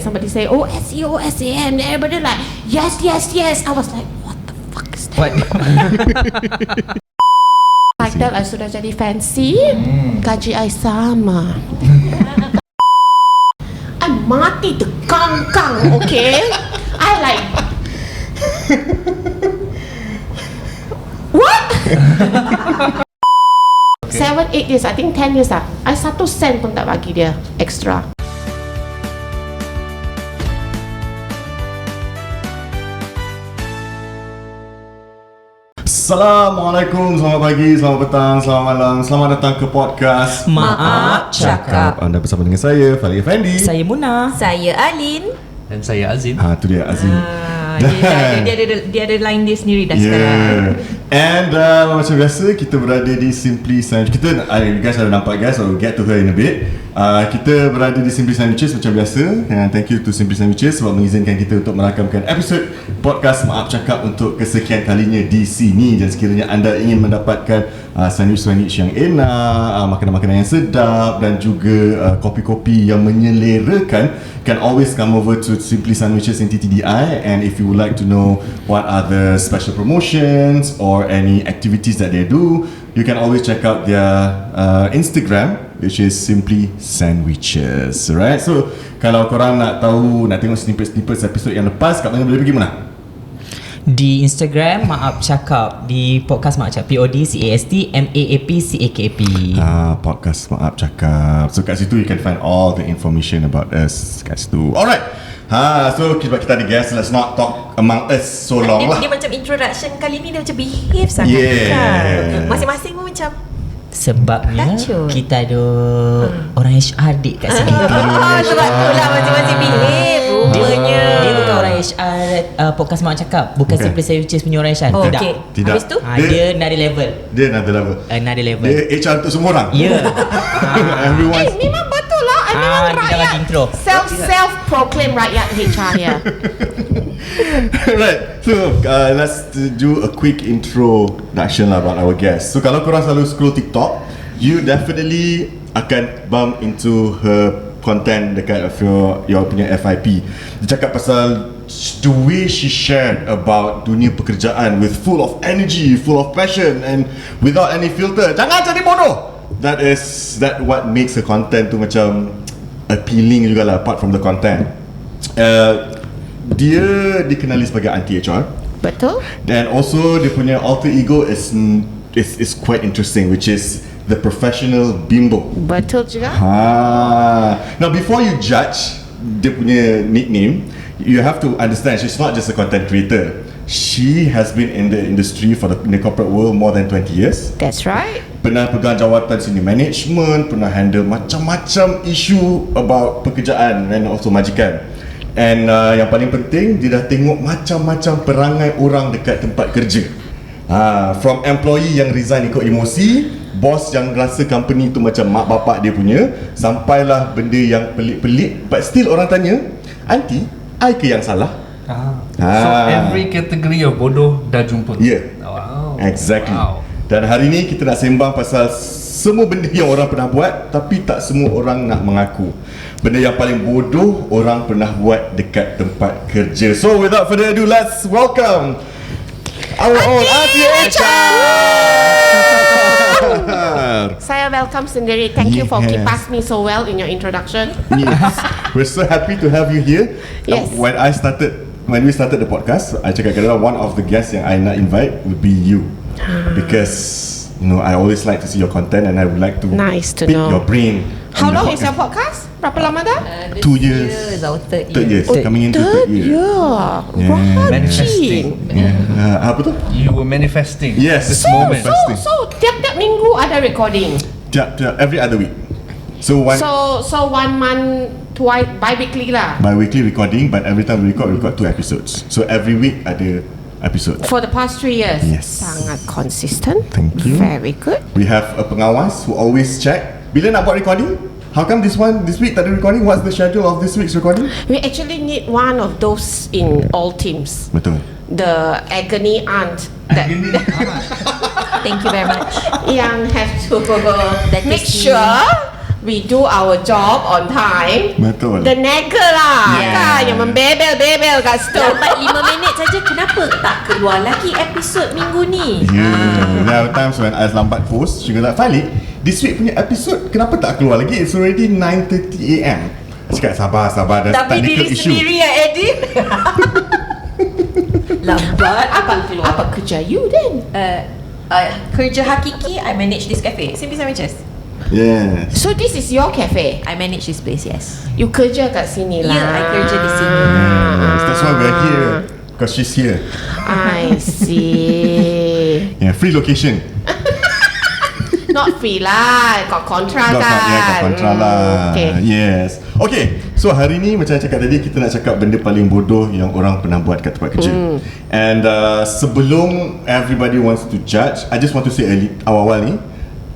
Somebody say, oh, SEO, SAM, and everybody like, yes. I was like, what the fuck is that? Title I sudah jadi fancy, gaji I sama. I mati terkangkang, okay? I like, what? 7-8 years, I think 10 years I 1 sen pun tak bagi dia extra. Assalamualaikum, selamat pagi, selamat petang, selamat malam. Selamat datang ke podcast Maaf Cakap. Anda bersama dengan saya, Fali Effendi. Saya Muna. Saya Alin. Dan saya Azim. Tu dia Azim. Dia ada line dia sendiri dah sekarang. And macam biasa kita berada di Simply Sandwich. Kita, you guys ada nampak guys, so we'll get to her in a bit. Kita berada di Simply Sandwiches macam biasa. And thank you to Simply Sandwiches sebab mengizinkan kita untuk merakamkan episod podcast Maaf Cakap untuk kesekian kalinya di sini. Dan sekiranya anda ingin mendapatkan sandwich-sandwich yang enak, makanan-makanan yang sedap dan juga kopi-kopi yang menyelerakan, can always come over to Simply Sandwiches in TTDI. And if you would like to know what are the special promotions or any activities that they do, you can always check out their Instagram, which is Simply Sandwiches, right? So kalau korang nak tahu, nak tengok snippet episod yang lepas, kat mana boleh pergi mana? Di Instagram Maaf Cakap. Di podcast Maaf Cakap, PODCAST MAAPCAKP. Podcast Maaf Cakap. So kat situ you can find all the information about us kat situ. Alright. So kita ada guest, let's not talk among us so long lah. Dia macam introduction kali ni dia macam behave sangat kan. Masing-masing pun macam sebabnya kita ada orang HR dik kat sini. sebab itulah masing-masing behave rupanya. Dia bukan orang HR podcast Maaf Cakap. Bukan Simply Sandwiches punya orang HR. Oh, Tidak. okay. Tidak. Habis tu? Dia another level. Dia another level. Dia HR untuk semua orang. Ya. Everyone. Memang betul lah. I memang Kita bagi rakyat. intro. Self-proclaim rakyat HR here. Right. So let's do a quick introduction lah about our guest. So kalau korang selalu scroll TikTok, you definitely akan bump into her content dekat your punya FIP. Dia cakap pasal the way she shared about dunia pekerjaan with full of energy, full of passion and without any filter. Jangan jadi bodoh. That what makes the content tu macam appealing jugalah, apart from the content. Dia dikenali sebagai Aunty HR. Betul. Dan also dia punya alter ego is quite interesting, which is the Professional Bimbo. Betul juga. Now before you judge dia punya nickname, you have to understand she's not just a content creator. She has been in the industry in the corporate world more than 20 years. That's right. Pernah pegang jawatan senior management, pernah handle macam-macam isu about pekerjaan and also majikan. And yang paling penting, dia dah tengok macam-macam perangai orang dekat tempat kerja. From employee yang resign ikut emosi, bos yang rasa company tu macam mak bapak dia punya, sampailah benda yang pelik-pelik, but still orang tanya, Aunty, I ke yang salah? So every category of bodoh dah jumpa. Yeah. Wow. Exactly. Wow. Dan hari ni kita nak sembang pasal semua benda yang orang pernah buat tapi tak semua orang nak mengaku. Benda yang paling bodoh orang pernah buat dekat tempat kerja. So without further ado, let's welcome our own Aunty HR. Saya welcome sendiri. Thank you for keep us me so well in your introduction. Yes. We're so happy to have you here. Yes. When we started the podcast, I cakap kadang one of the guests yang I nak invite would be you. Because I always like to see your content and I would like to Nice to pick know. your brain. How long is your podcast? Berapa lama dah? 2 years. Third Third year. Coming into third year. Manifesting. Apa tu? You were manifesting. Yes. This moment. So tiap-tiap minggu ada recording. Every other week. So one So 1 month twice bi-weekly lah. bi-weekly recording, but every time we record 2 episodes. So every week ada episode. For the past 3 years. Yes. Sangat consistent. Thank you. Very good. We have a pengawas who always check bila nak buat recording. How come this week tak ada recording? What's the schedule of this week's recording? We actually need one of those in all teams. Betul. The agony aunt that Thank you very much. yang have to That make is sure we do our job on time. Betul. The nagger lah, Yeah. kan, yang membebel-bebel kat stove. Dapat 5 minit saja, kenapa tak keluar lagi episod minggu ni? Yeah. There are times when I lambat post, she go like, Falik, this week punya episode kenapa tak keluar lagi? It's already 9:30 AM. Cakap sabar, there's Tapi technical diri issue. sendiri yang edit. Lambat. Apa kerja you then? Kerja hakiki, I manage this cafe. Simple sandwiches. Yes. So this is your cafe? I manage this place, yes. You kerja kat sini lah. Ya, I kerja di sini. Yes, that's why we're here. Because she's here. I see. Yeah, free location. Not free lah, got kontra Got kan. kontra lah. Okay. Yes. Okay, so hari ni macam cakap tadi, kita nak cakap benda paling bodoh yang orang pernah buat kat tempat kerja. And sebelum everybody wants to judge, I just want to say awal-awal ni,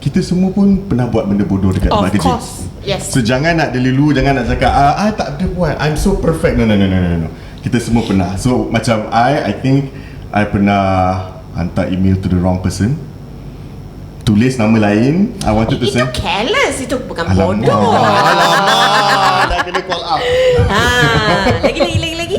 kita semua pun pernah buat benda bodoh dekat tempat kerja. Of course, yes. So jangan nak delilu, jangan nak cakap I tak ada buat, I'm so perfect. No. Kita semua pernah. So macam I think I pernah hantar email to the wrong person, tulis nama lain. I wanted to Itu send. careless, itu bukan Alamak, bodoh. dah kena call out. Lagi.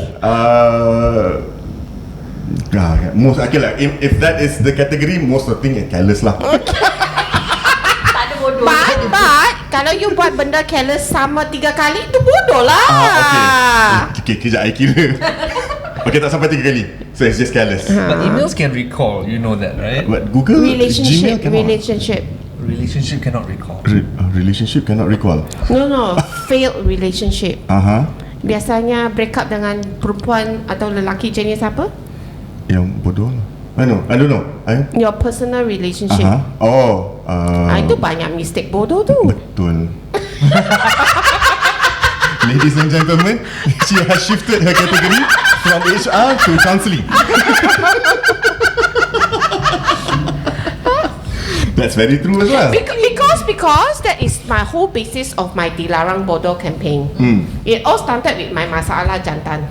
Most okay lah. If that is the category, most of the thing careless lah. Tak ada bodoh. But kalau you buat benda careless sama 3 kali, itu bodoh lah. Okay, kejap I kira. Okay, tak sampai 3 kali. So it's just careless. But emails can recall, you know that, right? But Google, Gmail cannot. Relationship cannot recall. Relationship cannot recall. No, failed relationship. Biasanya break up dengan perempuan atau lelaki jenis apa? Yang bodoh lah. I don't know. Your personal relationship. Itu banyak mistake bodoh tu. Betul. Ladies and gentlemen, she has shifted her category from HR to counselling. That's very true as well. Because that is my whole basis of my Dilarang Bodoh campaign. It all started with my masalah jantan.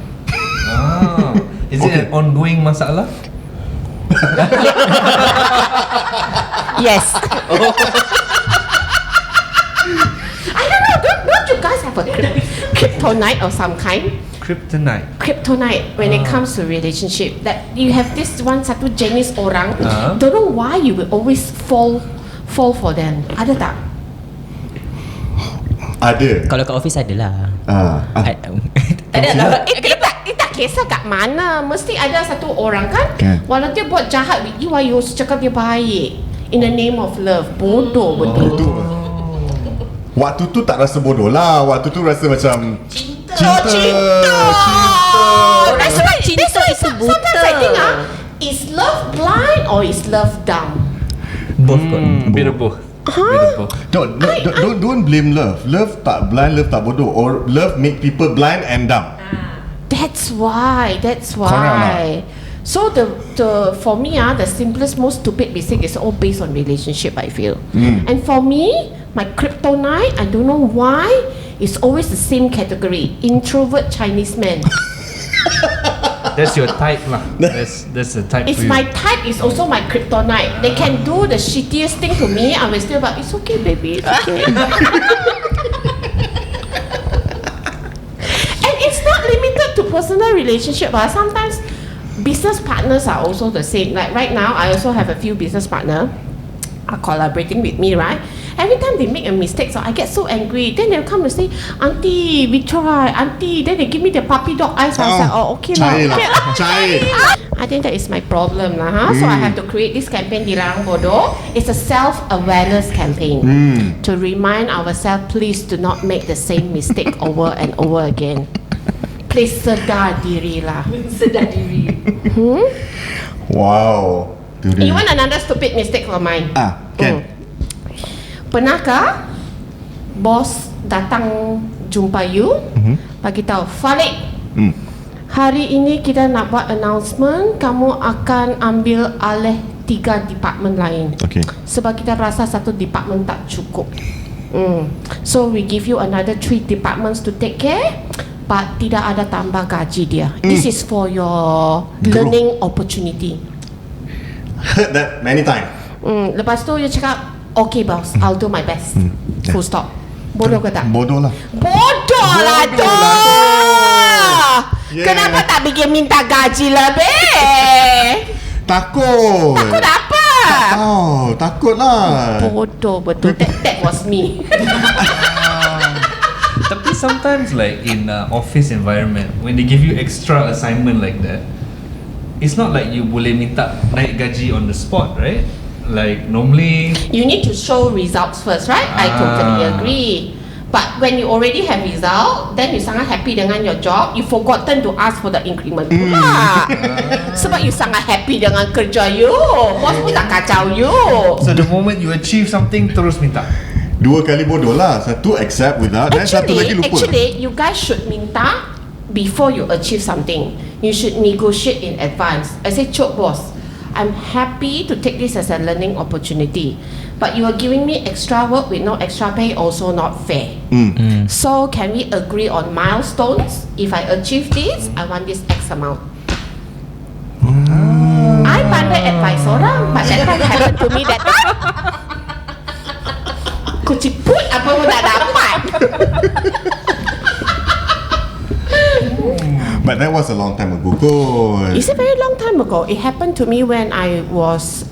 Is it an ongoing masalah? Yes. I don't know. Don't you guys have a kryptonite or some kind? Kryptonite when it comes to relationship. That you have this one satu jenis orang. Don't know why you will always fall for them. Ada tak? Ada. Kalau kat office ada lah. Tak ada lah. It tak kisah kat mana. Mesti ada satu orang kan, walau dia buat jahat with you, you cakap dia baik in the name of love. Bodoh betul tu. Waktu tu tak rasa bodoh lah. Waktu tu rasa macam Cinta. That's why cinta is buta. Sometimes I think is love blind or is love dumb? Both kot. Bit of both. Don't blame love. Love tak blind, love tak bodoh. Or love make people blind and dumb. That's why. Correct. So the for me the simplest, most stupid mistake is all based on relationship, I feel. And for me, my kryptonite, I don't know why, is always the same category. Introvert Chinese man. That's your type lah. That's the type It's for you. my type, is also my kryptonite. They can do the shittiest thing to me, I will still but it's okay baby, it's okay. And it's not limited to personal relationship, but sometimes business partners are also the same. Like right now, I also have a few business partners are collaborating with me, right? Every time they make a mistake, so I get so angry. Then they'll come and say, Auntie, we try. Auntie, then they give me the puppy dog eyes. I was like, okay lah. I think that is my problem lah. So I have to create this campaign, Dilarang Bodoh. It's a self-awareness campaign to remind ourselves, please do not make the same mistake over and over again. Please sedar diri lah. Sedar diri. Wow. You want another stupid mistake for mine? Can. Pernahkah bos datang jumpa you, bagi tahu, Falik, hari ini kita nak buat announcement, kamu akan ambil alih 3 department lain. Okay. Sebab kita rasa satu department tak cukup. So we give you another 3 departments to take care, but tidak ada tambah gaji dia. This is for your learning opportunity. Heard that many times. Lepas tu dia cakap, okay boss, I'll do my best. Full stop. Bodoh ke tak? Bodoh lah. Bodoh lah tu. Yeah. Kenapa tak bikin minta gaji lebih? Takut. Takut apa? Oh, takut lah. Bodoh betul. That was me. Tapi sometimes like in office environment, when they give you extra assignment like that, it's not like you boleh minta naik gaji on the spot, right? Like normally You need to show results first, right? I totally agree. But when you already have result, then you sangat happy dengan your job, you forgotten to ask for the increment pula. Sebab you sangat happy dengan kerja you. Bos pun tak kacau you. so the moment you achieve something terus minta. 2 kali bodoh lah. Satu accept without, dan satu lagi lupa. Actually, you guys should minta before you achieve something. You should negotiate in advance. I say, Cok boss, I'm happy to take this as a learning opportunity, but you are giving me extra work with no extra pay, also not fair. So can we agree on milestones? If I achieve this, I want this X amount. I pandai advice orang, but that time happened to me that time. Kuciput apa pun tak dapat. But that was a long time ago kot. It's a very long time ago. It happened to me when I was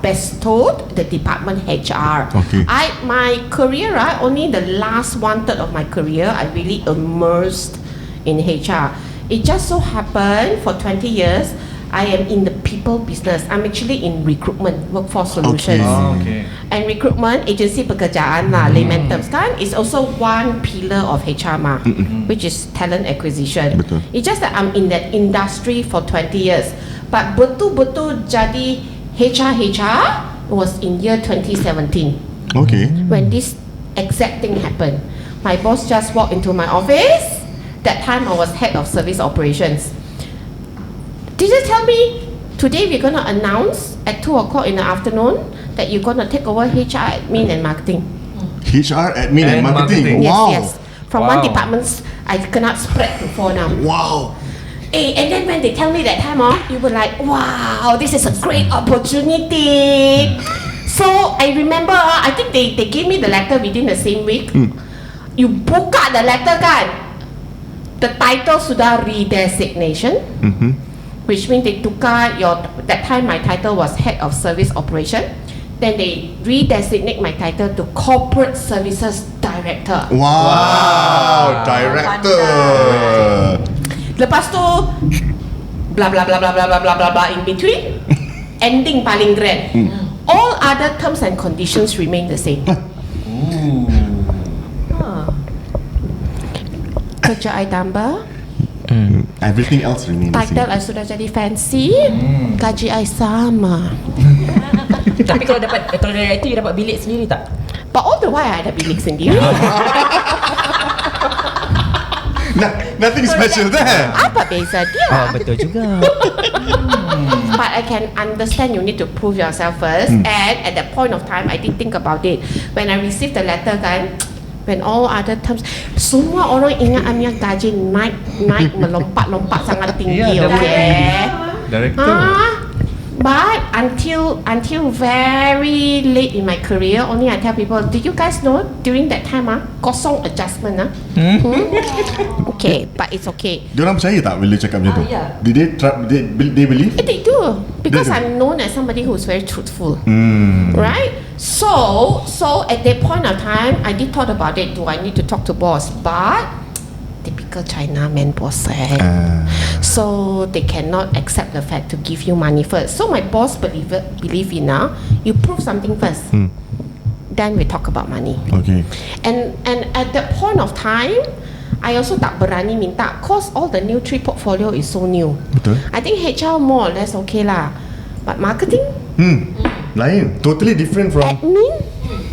bestowed the department HR. Okay. My career, right, only the last 1/3 of my career, I really immersed in HR. It just so happened for 20 years, I am in the people business. I'm actually in recruitment, workforce solutions. Okay. And recruitment, agency pekerjaan lah, layman terms kan, is also one pillar of HR mah, which is talent acquisition. Betul. It's just that I'm in that industry for 20 years. But betul-betul jadi HR was in year 2017 Okay. when this exact thing happened. My boss just walked into my office. That time I was head of service operations. Did you tell me today we're gonna announce at 2 o'clock in the afternoon that you're gonna take over HR admin and marketing? HR admin and And marketing. marketing. Wow. Yes, yes. From one Wow. department, I cannot spread to 4 now. Wow. And then when they tell me that time, you were like, wow, this is a great opportunity. So I remember, I think they gave me the letter within the same week. You buka the letter kan, the title sudah redesignation, which means they tukar that time my title was head of service operation. Then they redesignate my title to corporate services director. Wow. Director. Lepas tu bla bla bla bla bla bla bla bla bla in between, ending paling grand. All other terms and conditions remain the same. Kerja I tambah, Everything else remains the title same. I sudah jadi fancy, gaji I sama. Tapi kalau dari itu, you dapat bilik sendiri tak? But all the while I ada bilik sendiri. Nothing special there. Apa beza dia? Oh, betul juga. But I can understand you need to prove yourself first. And at that point of time, I did think about it. When I received the letter kan, when all other terms, semua orang ingat Amia gaji naik melompat sangat tinggi, Yeah, okay? Director. But until very late in my career, only I tell people, did you guys know during that time kosong adjustment Okay, but it's okay. Diorang percaya tak bila cakap macam tu? yeah. Did they believe? They do because They do. I'm known as somebody who's very truthful. Right? So at that point of time, I did thought about it. Do I need to talk to boss? But typical China man boss. So they cannot accept the fact to give you money first. So my boss believe in you prove something first. Then we talk about money. Okay. And at that point of time, I also tak berani minta cause all the new tree portfolio is so new. Betul. I think HR more or less okay lah. But marketing, Lain. Totally different from. admin,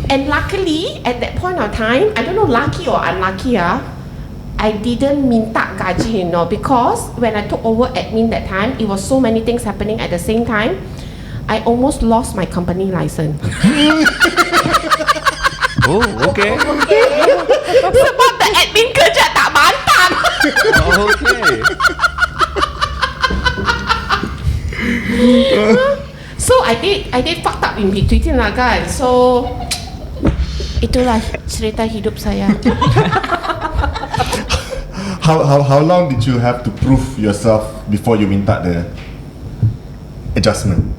and luckily at that point of time, I don't know lucky or unlucky I didn't minta gaji, because when I took over admin that time, it was so many things happening at the same time. I almost lost my company license. Oh, okay. Sebab the admin kerja tak mantap. Okay. So I did fucked up in between lah kan. So itulah cerita hidup saya. How long did you have to prove yourself before you minta the adjustment?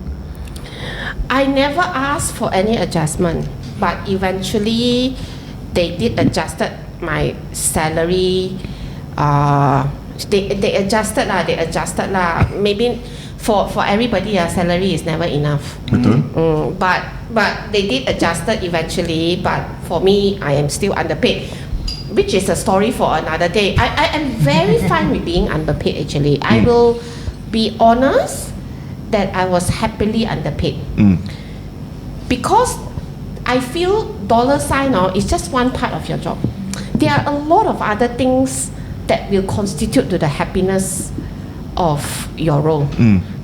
I never asked for any adjustment, but eventually they did adjusted my salary. They adjusted lah. Maybe for everybody, salary is never enough. Betul. But they did adjusted eventually. But for me, I am still underpaid, which is a story for another day. I am very fine with being underpaid actually. I will be honest that I was happily underpaid. Because I feel dollar sign is just one part of your job. There are a lot of other things that will constitute to the happiness of your role.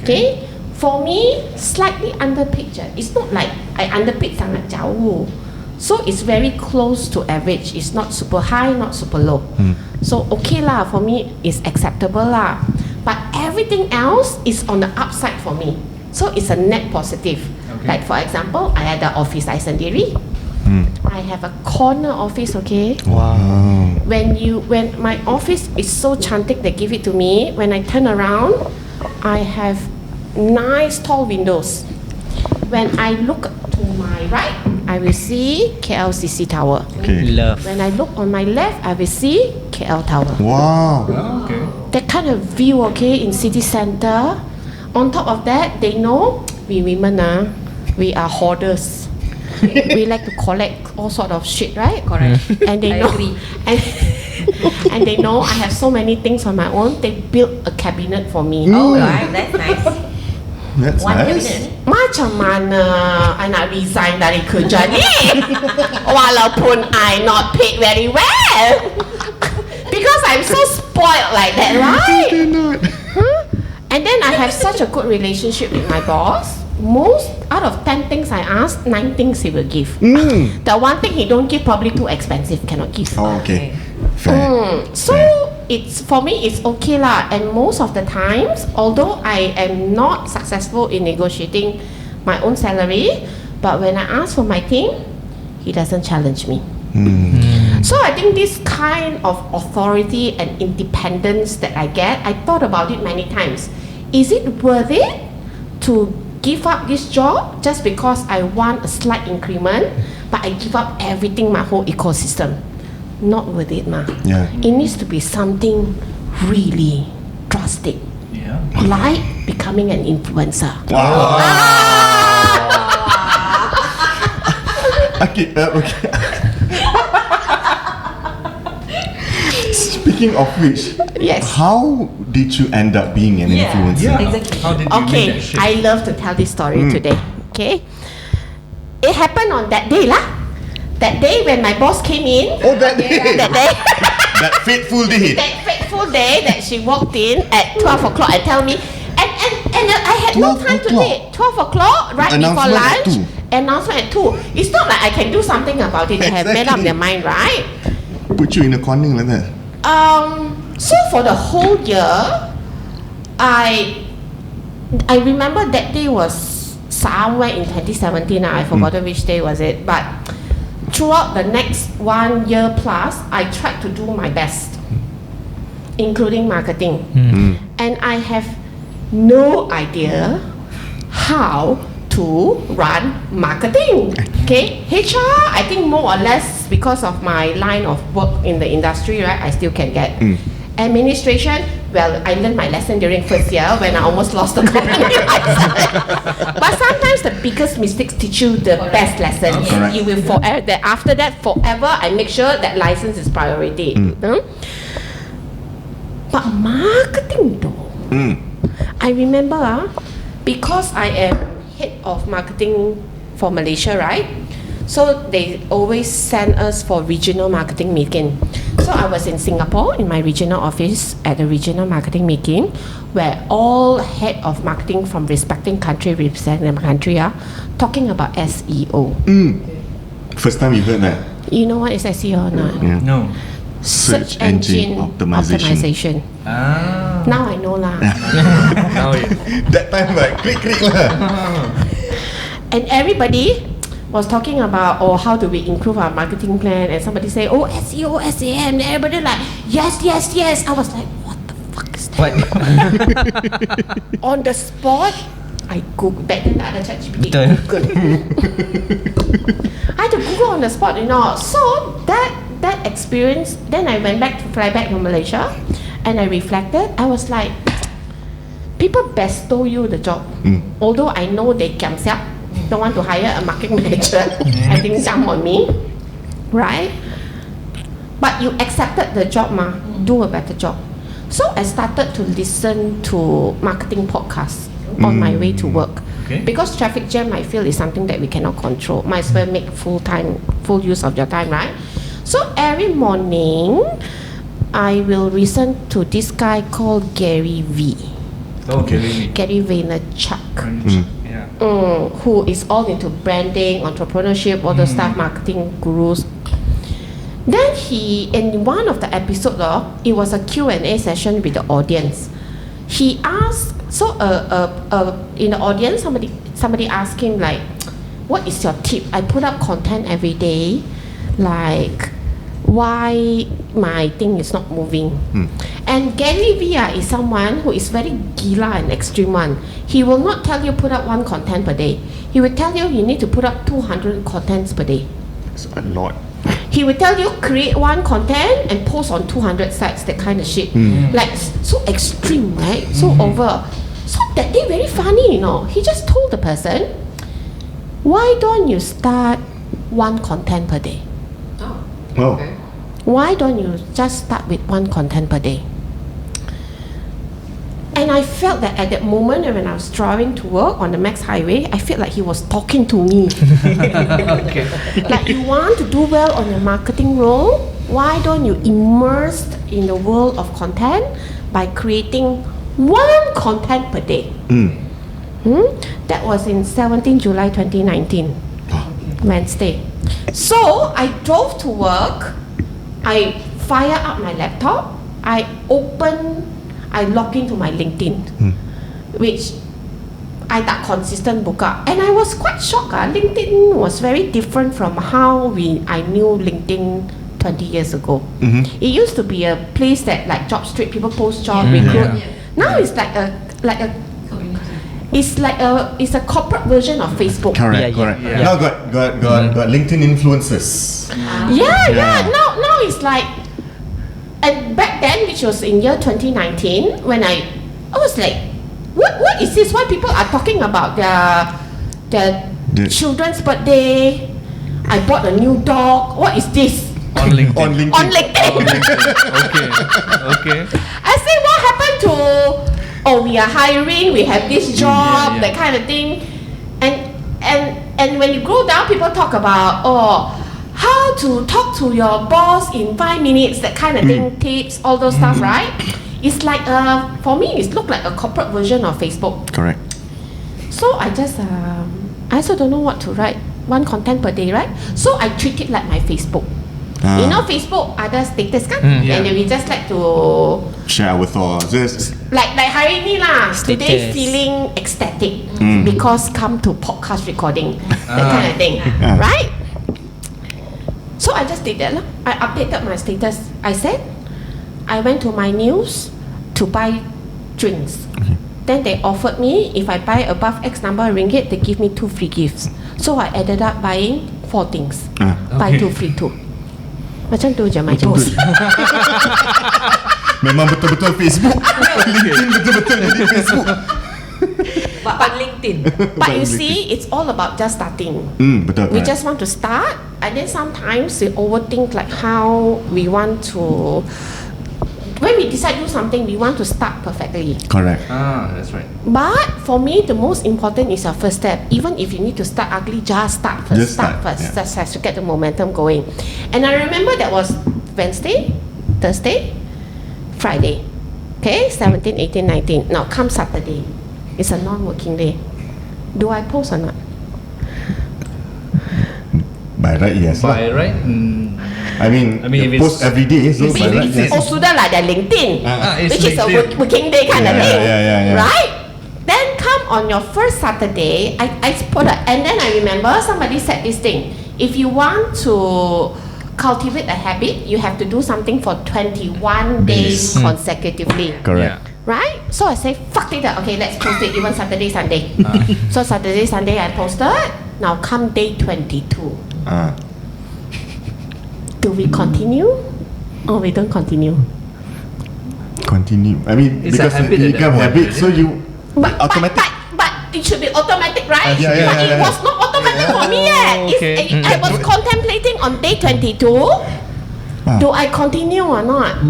Okay? For me, slightly underpaid. It's not like I underpaid sangat jauh. So it's very close to average. It's not super high, not super low. So okay lah, for me it's acceptable lah. But everything else is on the upside for me. So it's a net positive. Okay. Like for example, I had the office I sendiri. I have a corner office, okay? Wow. When my office is so cantik, they give it to me. When I turn around, I have nice tall windows. When I look to my right, I will see KLCC Tower. Okay. Love. When I look on my left, I will see KL Tower. Wow. Okay. That kind of view, okay, in city center. On top of that, they know we women we are hoarders. We like to collect all sort of shit, right? Correct. And they I know, agree. and they know I have so many things on my own. They built a cabinet for me. Oh, right, that's nice. That's One nice. unit. Macam mana I nak resign dari kerja ni walaupun I not paid very well because I'm so spoiled like that, right? And then I have such a good relationship with my boss. Most out of 10 things I ask, 9 things he will give. The one thing he don't give probably too expensive, cannot give. Oh, okay. Fair. So it's for me it's okay lah. And most of the times, although I am not successful in negotiating my own salary, but when I ask for my thing, he doesn't challenge me. So I think this kind of authority and independence that I get, I thought about it many times. Is it worth it to give up this job just because I want a slight increment, but I give up everything, my whole ecosystem? Not worth it, ma. Yeah. It needs to be something really drastic, Yeah. like becoming an influencer. Wow. Okay. Okay. Speaking of which, Yes. how did you end up being an influencer? Yeah. Exactly. How did you Okay, make that shift? I love to tell this story today. Okay, it happened on that day lah. That day when my boss came in. Oh, that day. That day. That fateful day. That fateful day that she walked in at 12 o'clock and tell me, and I had no 12 time o'clock. today. 12 o'clock, right before Announcement at lunch. 2. Announcement at 2. It's not like I can do something about it. They have made up Exactly. their mind, right? Put you in a corner like that. So for the whole year, I remember that day was somewhere in 2017. I forgot which day was it, but throughout the next 1 year plus, I tried to do my best, including marketing. And I have no idea how to run marketing. Okay, HR, I think more or less because of my line of work in the industry, right, I still can get. Administration, well, I learned my lesson during first year when I almost lost the company license. But sometimes the biggest mistakes teach you the best lesson. Correct. You will forever, that after that, forever, I make sure that license is priority. But marketing though, I remember because I am head of marketing for Malaysia, right? So they always send us for regional marketing meeting. So I was in Singapore in my regional office at the regional marketing meeting where all head of marketing from respecting country are talking about SEO. First time you heard that? You know what is SEO or not? Yeah. No. Search engine optimization. Ah. Now I know lah. Now it. That time like click lah. And everybody, was talking about how do we improve our marketing plan, and somebody say SEO, SAM, and everybody like yes. I was like, what the fuck is that? On the spot, I Google. Back then ada ChatGPT. Google. I had to Google on the spot, So that experience. Then I went back to fly back to Malaysia, and I reflected. I was like, people bestow you the job, although I know they kiam siap, don't want to hire a marketing manager. I think some on me, right? But you accepted the job, do a better job. So I started to listen to marketing podcasts on my way to work. Because traffic jam, I feel, is something that we cannot control. Might as well make full use of your time, right? So every morning, I will listen to this guy called Gary V. Gary Vaynerchuk. Who is all into branding, entrepreneurship, all the stuff, marketing gurus. Then in one of the episodes, it was a Q&A session with the audience. He asked, in the audience, somebody asked him like, what is your tip? I put up content every day, like, why my thing is not moving. And Gary V is someone who is very gila and extreme one. He will not tell you put up one content per day. He will tell you need to put up 200 contents per day. It's a lot. He will tell you create one content and post on 200 sites, that kind of shit. Like so extreme, right? So over. So that day very funny, He just told the person, why don't you start one content per day? Why don't you just start with one content per day? And I felt that at that moment when I was driving to work on the Max Highway, I felt like he was talking to me. Like, you want to do well on your marketing role, why don't you immerse in the world of content by creating one content per day? That was in 17 July 2019, Wednesday. So I drove to work, I fire up my laptop, I log into my LinkedIn, which I tak consistent buka, and I was quite shocked. LinkedIn was very different from how I knew LinkedIn 20 years ago. It used to be a place that like job street, people post job, recruit. Now it's like a it's a corporate version of Facebook. Correct. Now got LinkedIn influencers. Now it's like. And back then, which was in year 2019, when I was like, what is this? Why people are talking about their children's birthday? I bought a new dog. What is this? On LinkedIn. On LinkedIn. Okay. I say, what happened to? We are hiring. We have this job, that kind of thing. And when you go down, people talk about how to talk to your boss in 5 minutes, that kind of thing, tips, all those stuff, right? It's like for me, it looked like a corporate version of Facebook. Correct. So I just I also don't know what to write. One content per day, right? So I treat it like my Facebook. Facebook ada status kan, and then we just like to share our thoughts. Like hiring me lah. Today feeling ecstatic because come to podcast recording, that kind of thing, right? So I just did that lah. I updated my status. I said I went to my news to buy drinks. Then they offered me, if I buy above X number of ringgit, they give me 2 free gifts. So I ended up buying 4 things. Buy 2 free 2. Macam tu je my post. Memang betul-betul Facebook. LinkedIn betul-betul jadi Facebook. But on LinkedIn. But you see, it's all about just starting. Betul. We just want to start, and then sometimes we overthink like how we want to. When we decide to do something, we want to start perfectly. Correct. That's right. But for me, the most important is your first step. Even if you need to start ugly, just start first. Start first. Yeah. Just has to get the momentum going. And I remember that was Wednesday, Thursday, Friday. Okay, 17, 18, 19. Now come Saturday. It's a non-working day. Do I post or not? By right, yes. By right, I mean if post it's- every day, so by right, yes. Sudah lah, ada LinkedIn, it's which is a LinkedIn. working day kind of thing, Yeah. right? Then come on your first Saturday, I put and then I remember somebody said this thing. If you want to cultivate a habit, you have to do something for 21 days consecutively. Correct. Right? So I say, fuck it up. Okay, let's post it even Saturday, Sunday. So Saturday, Sunday I posted. Now come day 22. Do we continue? Or we don't continue? Continue. I mean, It's a because habit it at that become point, habit, right? so you automatic. But it should be automatic, right? Yeah, But it was not automatic for me yet. Okay. I was contemplating on day 22. Do I continue or not?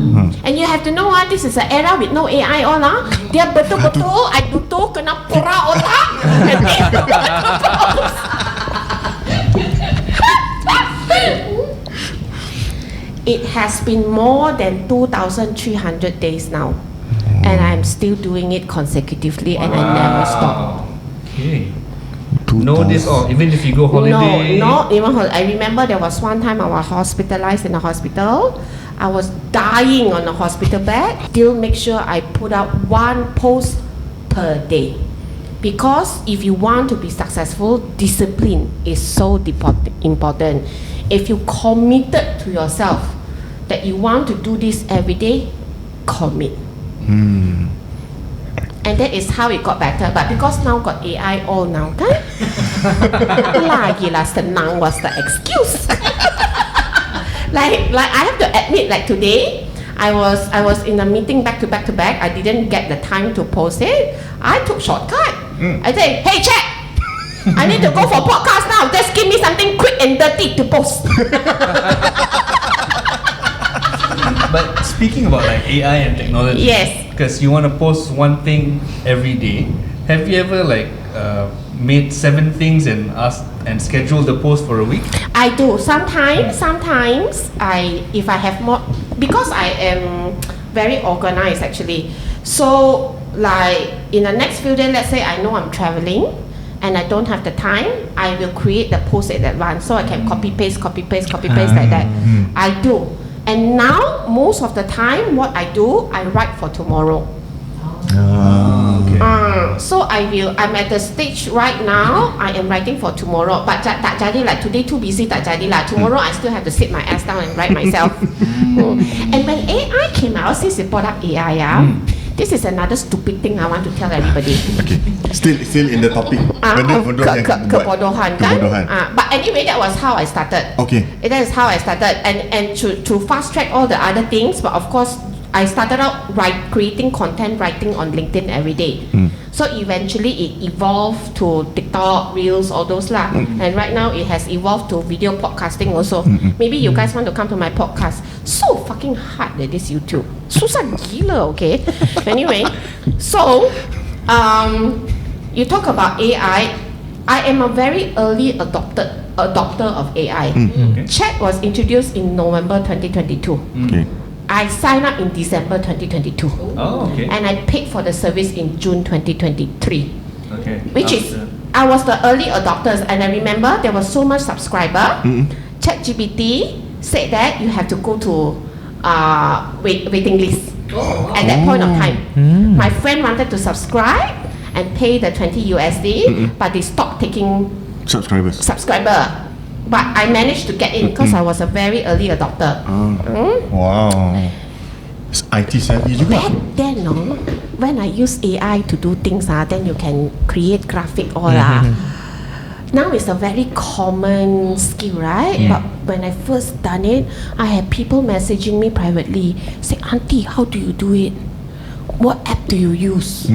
And you have to know this is an era with no AI all Dia betul-betul I tutup kena pura otak. It has been more than 2,300 days now. And I'm still doing it consecutively and I never stop. Okay. Know this all, even if you go holiday. No, even I remember there was one time I was hospitalized in the hospital. I was dying on the hospital bed. Still make sure I put out one post per day. Because if you want to be successful, discipline is so important. If you committed to yourself that you want to do this every day, commit. And that is how it got better. But because now got AI all now, kan? Lagilah senang was the excuse. like I have to admit, like today, I was in a meeting back to back. I didn't get the time to post it. I took shortcut. I said, hey, chat, I need to go for podcast now. Just give me something quick and dirty to post. But speaking about like AI and technology, Yes. because you want to post one thing every day, have you ever like made 7 things and scheduled the post for a week? I do. Sometimes if I have more, because I am very organized actually. So like in the next few days, let's say I know I'm traveling and I don't have the time, I will create the post in advance so I can copy paste like that. I do. And now most of the time what I do, I write for tomorrow. Okay. So I'm at the stage right now, I am writing for tomorrow. But tak jadi lah, today too busy tak jadi lah. Tomorrow I still have to sit my ass down and write myself. And when AI came out, since they brought up AI, this is another stupid thing I want to tell everybody. Okay. Still in the topic. Benda bodoh yang Kebodohan kan? Kebodohan. But anyway, that was how I started. Okay. That is how I started. And to fast track all the other things, but of course, I started out creating content, writing on LinkedIn every day. So eventually it evolved to TikTok, Reels, all those lah. And right now it has evolved to video podcasting also. Maybe you guys want to come to my podcast. So fucking hard this YouTube. Susah gila, okay? Anyway, so you talk about AI. I am a very early adopter of AI. Chat was introduced in November 2022. Okay. I signed up in December 2022. Oh, okay. And I paid for the service in June 2023. Okay. Which is, I was the early adopters, and I remember there was so much subscriber. ChatGPT said that you have to go to waiting list at that point of time. My friend wanted to subscribe and pay the 20 USD, but they stopped taking subscriber. But I managed to get in because I was a very early adopter. Wow. It's IT savvy juga. Back then, when I use AI to do things, then you can create graphic all Now it's a very common skill, right? But when I first done it, I had people messaging me privately, say, Aunty, how do you do it? What app do you use?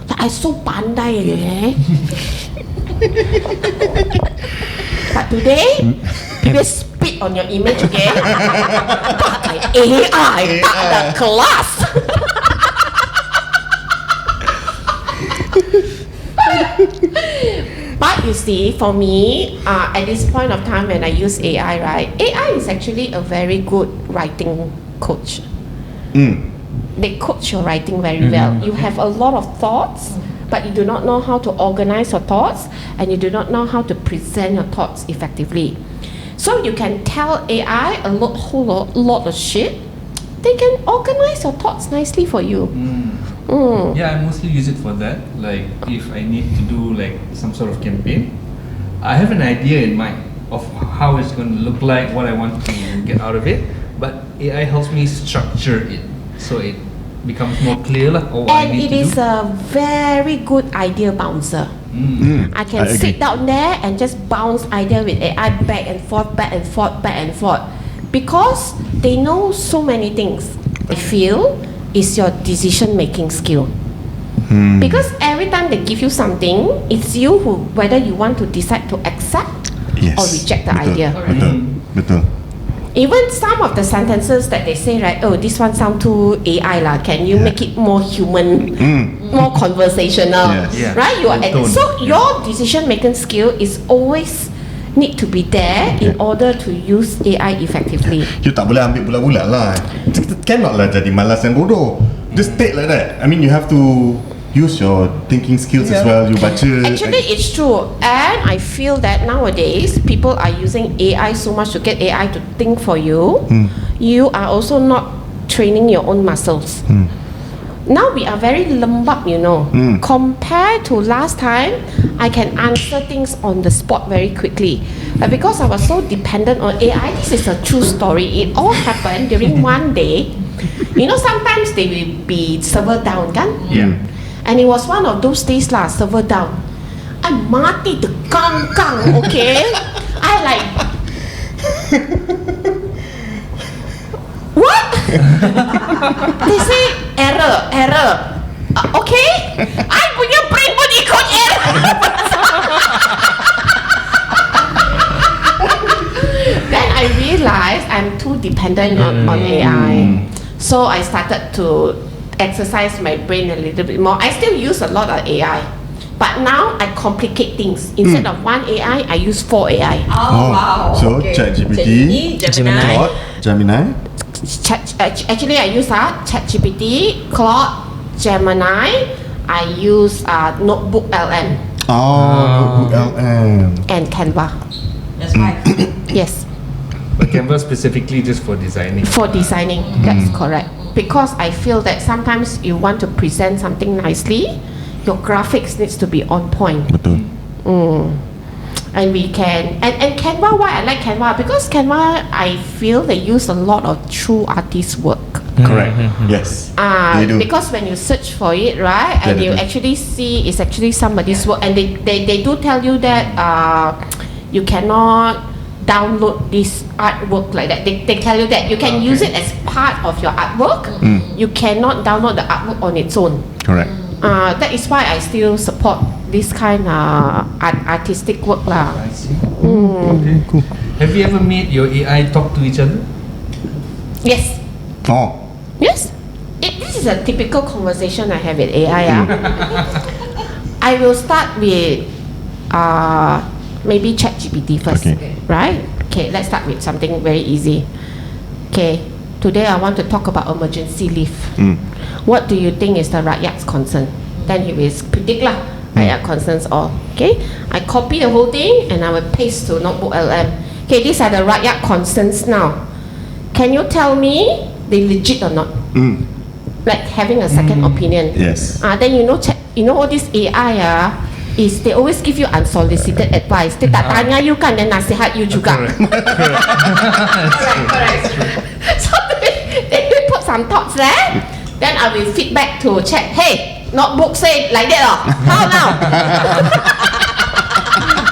Like, I so pandai, But today, people spit on your image again. Pakai AI, tak ada kelas. But you see, for me, at this point of time when I use AI, right? AI is actually a very good writing coach. They coach your writing very well. You have a lot of thoughts, but you do not know how to organize your thoughts, and you do not know how to present your thoughts effectively. So you can tell AI whole lot of shit. They can organize your thoughts nicely for you. Yeah, I mostly use it for that. Like if I need to do like some sort of campaign, I have an idea in mind of how it's going to look like, what I want to get out of it. But AI helps me structure it so it becomes more clear lah. What I And need it to is do. a very good idea bouncer. I can I agree. sit down there and just bounce idea with AI back and forth, back and forth, back and forth. Because they know so many things. I feel is your decision making skill. Because every time they give you something, it's you who whether you want to decide to accept or reject the idea. Betul. Even some of the sentences that they say, right? Oh, this one sound too AI lah. Can you make it more human, more conversational, Yes. Yeah. right? You are Tone. so your decision making skill is always need to be there in order to use AI effectively. You tak boleh ambil bulat-bulat lah. Kita cannot lah jadi malas dan bodoh. Just take like that. I mean, you have to use your thinking skills as well. You baca. Actually, it's true, and I feel that nowadays people are using AI so much to get AI to think for you. You are also not training your own muscles. Now we are very lembab, you know. Compared to last time, I can answer things on the spot very quickly. But because I was so dependent on AI, this is a true story. It all happened during one day. You know, sometimes they will be server down, kan? Yeah. And it was one of those days lah, server down. I mati terkangkang, okay? I like, what? They say error. Okay? I punya brain pun ikut error. Then I realized I'm too dependent on AI. So I started to exercise my brain a little bit more. I still use a lot of AI. But now I complicate things. Instead of one AI, I use 4 AI. Oh, wow. So, Okay. ChatGPT, Gemini. Claude, Gemini. Actually, I use ChatGPT, Claude, Gemini. I use Notebook LM Notebook LM. and Canva. That's right. Yes, But Canva specifically just for designing. for designing. That's correct. Because I feel that sometimes you want to present something nicely, your graphics needs to be on point. Betul. And we can and Canva, why I like Canva, because Canva I feel they use a lot of true artist work. Correct. Yes. They do. Because when you search for it, right, and They you do. actually see it's actually somebody's work, and they do tell you that you cannot download this artwork like that. They tell you that you can use it as part of your artwork. You cannot download the artwork on its own. Correct. That is why I still support this kind of artistic work lah. I see. Okay, cool. Have you ever made your AI talk to each other? Yes. Oh. Yes. This is a typical conversation I have with AI. I will start with maybe ChatGPT first. Okay. Right? Okay, let's start with something very easy. Okay, today I want to talk about emergency leave. What do you think is the rakyat's concern? Then he will predict lah, rakyat concerns all. Okay, I copy the whole thing and I will paste to Notebook LM. Okay, these are the rakyat concerns now. Can you tell me they legit or not? Like having a second opinion. Yes. Then you know all this AI is they always give you unsolicited advice. Dia tak tanya you kan, dan nasihat you juga. Correct. So they will put some thoughts there. Then I will feedback to chat. Hey, Notebook say like that how now?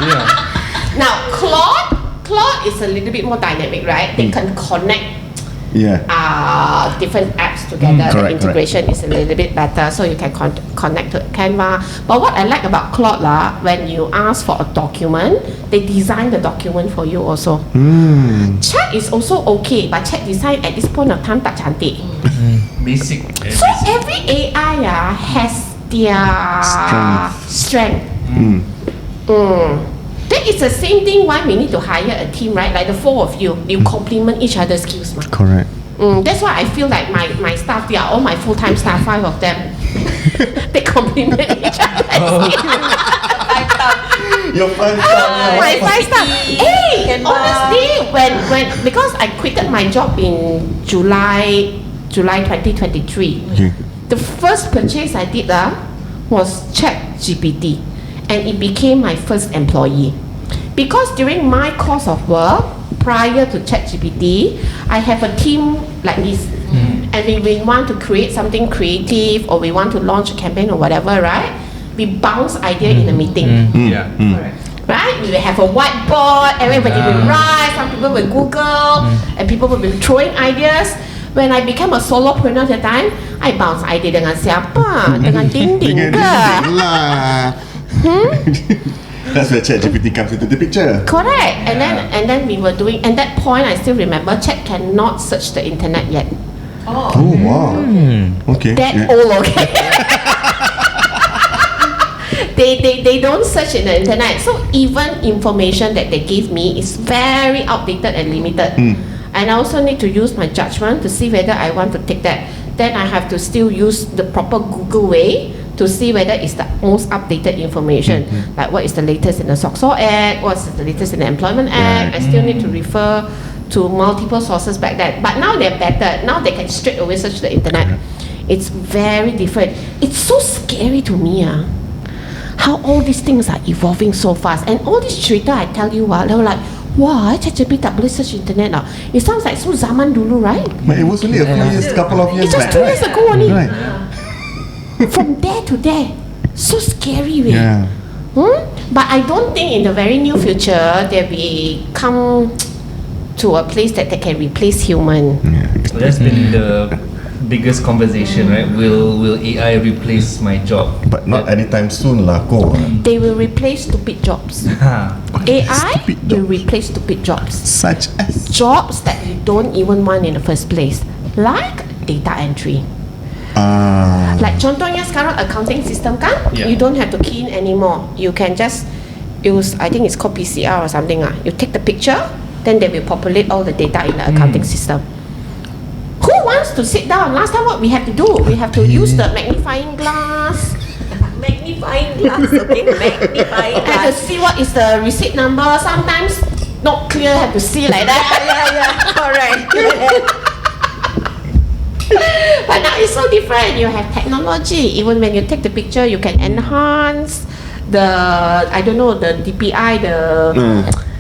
Yeah. Now Claude is a little bit more dynamic, right? They can connect Yeah. different apps together. The Correct, integration is a little bit better, so you can connect to Canva. But what I like about Claude when you ask for a document, they design the document for you also. Chat is also okay, but chat design at this point of time tak cantik. Basic. So every AI has their strength. That is the same thing why we need to hire a team, right? Like the 4 of you, you complement each other's skills. Correct. That's why I feel like my staff, they are all my full-time staff, 5 of them. They complement each other's skills. Your fun My 5 staff. Hey, Canva. honestly, when because I quitted my job in July 2023. Okay. the first purchase I did was ChatGPT, and it became my first employee. Because during my course of work, prior to ChatGPT, I have a team like this, and we want to create something creative, or we want to launch a campaign or whatever, right? We bounce idea in a meeting. Yeah. Correct. Right? We will have a whiteboard, everybody will write, some people will Google, and people will be throwing ideas. When I became a solopreneur at the time, I bounce idea dengan siapa? Dengan dinding ke? lah. That's where ChatGPT comes into the picture. Correct. And then we were doing, at that point I still remember, Chat cannot search the internet yet. Oh wow. Okay. That old, okay. They don't search in the internet, so even information that they give me is very outdated and limited. And I also need to use my judgment to see whether I want to take that. Then I have to still use the proper Google way to see whether it's the most updated information. Like what is the latest in the SOCSO Act, what's the latest in the Employment Act. I still need to refer to multiple sources back then. But now they're better. Now they can straight away search the internet. It's very different. It's so scary to me. How all these things are evolving so fast, and all these cerita I tell you, they were like, wah, ChatGPT tak boleh search internet lah. It sounds like so zaman dulu, right? But it was only a few years, couple of years It's back. just 2 years ago only. Right. From there to there, so scary, way. Yeah. But I don't think in the very near future that we come to a place that they can replace human. So that's been the biggest conversation, right? Will AI replace my job? But not anytime soon lah, ko. They will replace stupid jobs. AI Stupid will jobs. replace stupid jobs. Such as. Jobs that you don't even want in the first place, like data entry. Like contohnya sekarang accounting system kan, Yeah. you don't have to key in anymore. You can just use, I think it's called PCR or something. You take the picture, then they will populate all the data in the accounting system. Who wants to sit down? Last time what we have to do, we have to use the magnifying glass Magnifying glass, okay? Magnifying and to glass. see what is the receipt number. Sometimes not clear, have to see like that. Yeah, alright. But now it's so different. You have technology. Even when you take the picture, you can enhance the, I don't know, the DPI, the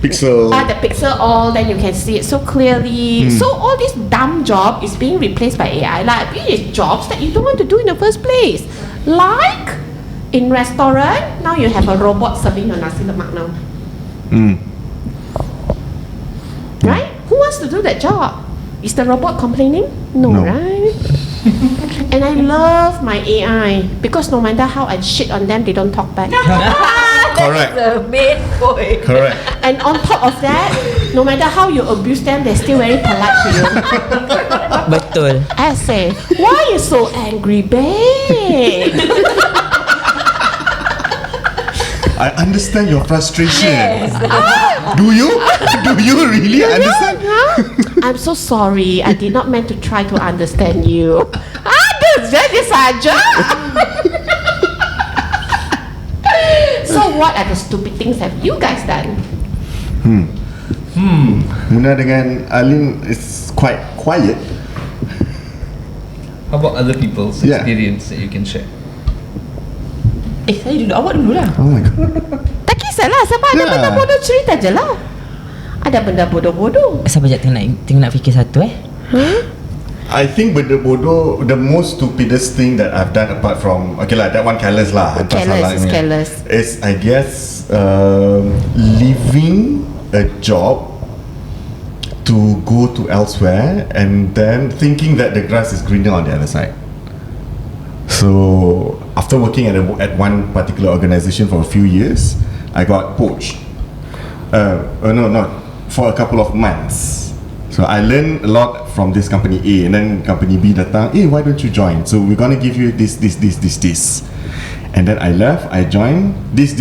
Pixel. the pixel all. Then you can see it so clearly. So all this dumb job is being replaced by AI. Like it's jobs that you don't want to do in the first place. Like in restaurant, now you have a robot serving your nasi lemak now. Right? Who wants to do that job? Is the robot complaining? No. Right? And I love my AI because no matter how I shit on them, they don't talk back. Correct. The main point. Correct. And on top of that, no matter how you abuse them, they're still very polite to you. Betul. I say, why you so angry, babe? I understand your frustration. Do you? Do you really understand? I'm so sorry. I did not meant to try to understand you. Ada jadi saja. So what are the stupid things have you guys done? Muna dengan Alin is quite quiet. How about other people's Yeah. experience that you can share? Saya dulu, awak dulu lah. Oh my god. Tak kisahlah, siapa ada Yeah. benda bodoh cerita je lah. Ada benda bodoh-bodoh. Siapa sekejap tengok nak fikir satu I think benda bodoh, the most stupidest thing that I've done apart from, okay lah, that one careless lah. hantar Careless salah is ni. careless. Is I guess leaving a job to go to elsewhere and then thinking that the grass is greener on the other side. So after working at one particular organization for a few years, I got poached. No, not for a couple of months. So I learned a lot from this company A, and then company B datang, hey, why don't you join? So we're gonna give you this. And then I left, I joined, this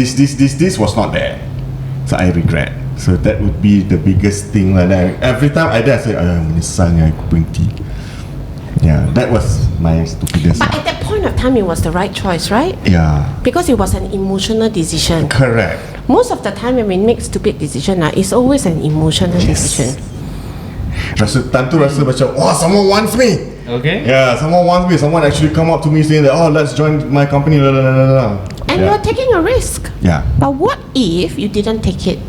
was not there. So I regret. So that would be the biggest thing lah. Every time I say, menyesal aku berhenti. Yeah, that was my stupidest. But at that point of time, it was the right choice, right? Yeah, Because it was an emotional decision. correct. Most of the time when we make stupid decision, it's always an emotional decision. Rasa time tu rasa macam, oh, someone wants me. Okay. Yeah, someone wants me. Someone actually come up to me saying that, oh, let's join my company. Blah, blah, blah, blah, blah. And you're taking a risk. Yeah. But what if you didn't take it?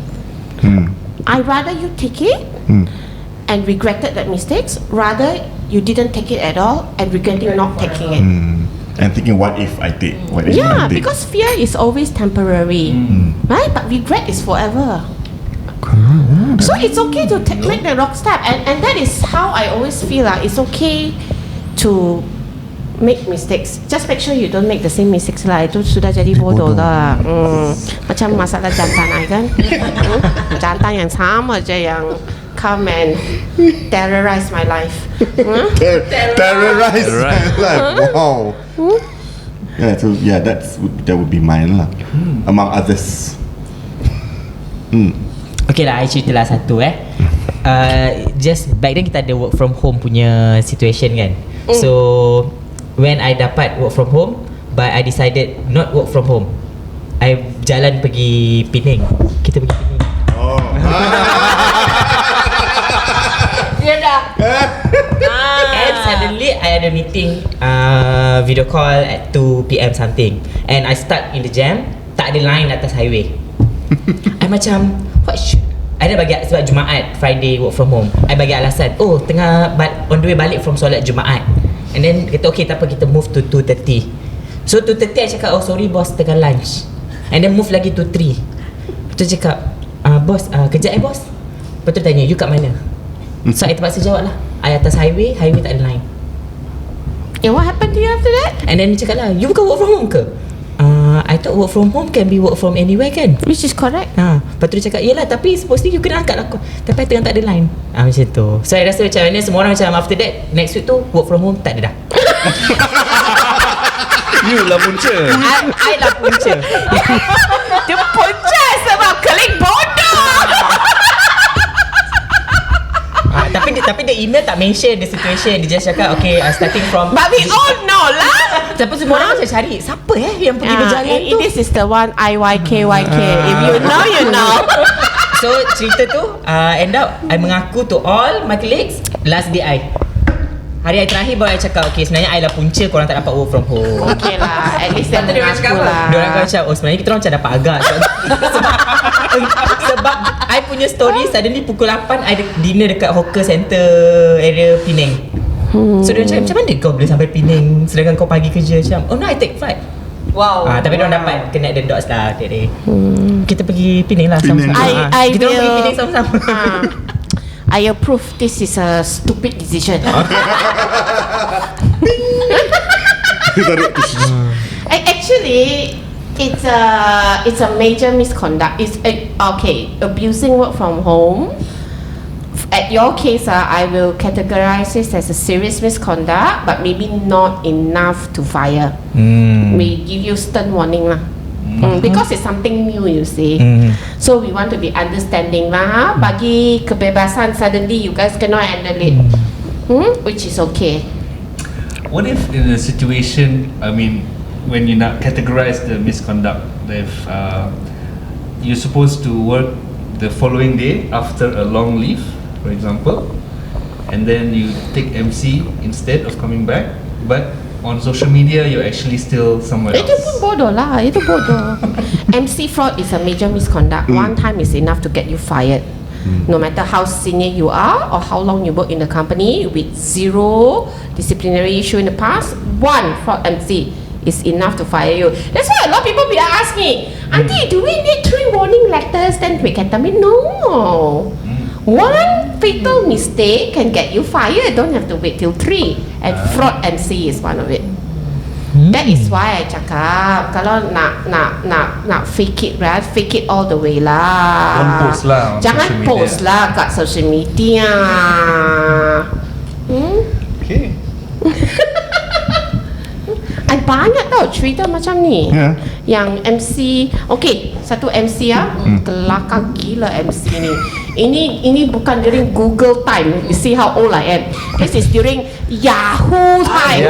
I rather you take it and regretted that mistakes, rather you didn't take it at all and regretting not taking it. And thinking, what if I take? What if I Yeah, take? because fear is always temporary, right? But regret is forever. So it's okay to make the wrong step, and that is how I always feel like it's okay to make mistakes. Just make sure you don't make the same mistakes lah. Itu sudah jadi bodoh lah. Macam masalah jantan I kan. Jantan yang sama je yang come and terrorize my life. Terrorize my life. Wow. Yeah, so yeah, that would be mine lah. Among others. Okay lah, I cerita lah satu just back then kita ada work from home punya situation kan. So when I dapat work from home, but I decided not work from home, I jalan pergi Penang. Kita pergi Penang. Dia dah. And suddenly I had a meeting, video call at 2 PM something, and I stuck in the jam. Tak ada line atas highway. I macam I dah bagi, sebab Jumaat, Friday work from home, I bagi alasan, tengah on the way balik from solat Jumaat. And then kata okay, tak apa, kita move to 2:30. So 2:30 I cakap, sorry boss, tengah lunch. And then move lagi to 3. Lepas tu cakap, boss, kejap boss. Lepas tu tanya, you kat mana? So I terpaksa jawab lah, I atas highway tak ada line. Yeah, what happened to you after that? And then dia cakap lah, you bukan work from home ke? I thought work from home can be work from anywhere kan? Which is correct. Lepas tu dia cakap, yelah tapi supposedly you kena angkat lah, tapi tengah tak ada line. Macam tu. So I rasa macam ni semua orang macam after that, next week tu work from home tak ada dah. You lah punca. I lah punca. Dia punca sebab keling bodoh. Tapi the email tak mention the situation. Dia just cakap okay, starting from, But we all know lah. Tapi semua orang macam cari siapa yang pergi berjalan tu. This is the one IYKYK. If you know, you know. So cerita tu end up I mengaku to all my colleagues. Last day hari terakhir baru I cakap, okay sebenarnya I lah punca, korang tak dapat work from home. Okay lah, at least dia mengaku lah. Diorang kata macam, sebenarnya kita orang macam dapat agak. Sebab I punya story suddenly pukul 8 I dinner dekat hawker center area Penang. So dia macam mana kau boleh sampai Penang sedangkan kau pagi kerja? Macam, no I take flight. Wow. Tapi diorang dapat connect the dots lah. Kita pergi Penang lah sama-sama. Kita orang pergi Penang sama-sama. I approve. This is a stupid decision. Actually, it's a major misconduct. It's okay. Abusing work from home. At your case, I will categorize this as a serious misconduct, but maybe not enough to fire. May give you stern warning lah. Because it's something new, you see. So we want to be understanding lah. Bagi kebebasan, suddenly you guys cannot handle it, which is okay. What if in a situation, I mean, when you not categorize the misconduct, if you're supposed to work the following day after a long leave, for example, and then you take MC instead of coming back, but on social media you're actually still somewhere else. Itu pun bodoh lah. Itu bodoh. MC fraud is a major misconduct. One time is enough to get you fired. No matter how senior you are or how long you work in the company, with 0 disciplinary issue in the past, one fraud MC is enough to fire you. That's why a lot of people be ask me, Aunty, do we need 3 warning letters then we can terminate? No. One fatal mistake can get you fired. Don't have to wait till 3. And fraud MC is one of it. That is why I cakap, kalau nak fake it, right? Fake it all the way lah. Don't post lah on Jangan social post media. lah kat social media. Okay. Ada banyak tau cerita macam ni. Yeah. Yang MC, okay, satu MC kelakar gila MC ni. Ini bukan during Google time. You see how old I am. This is during Yahoo time.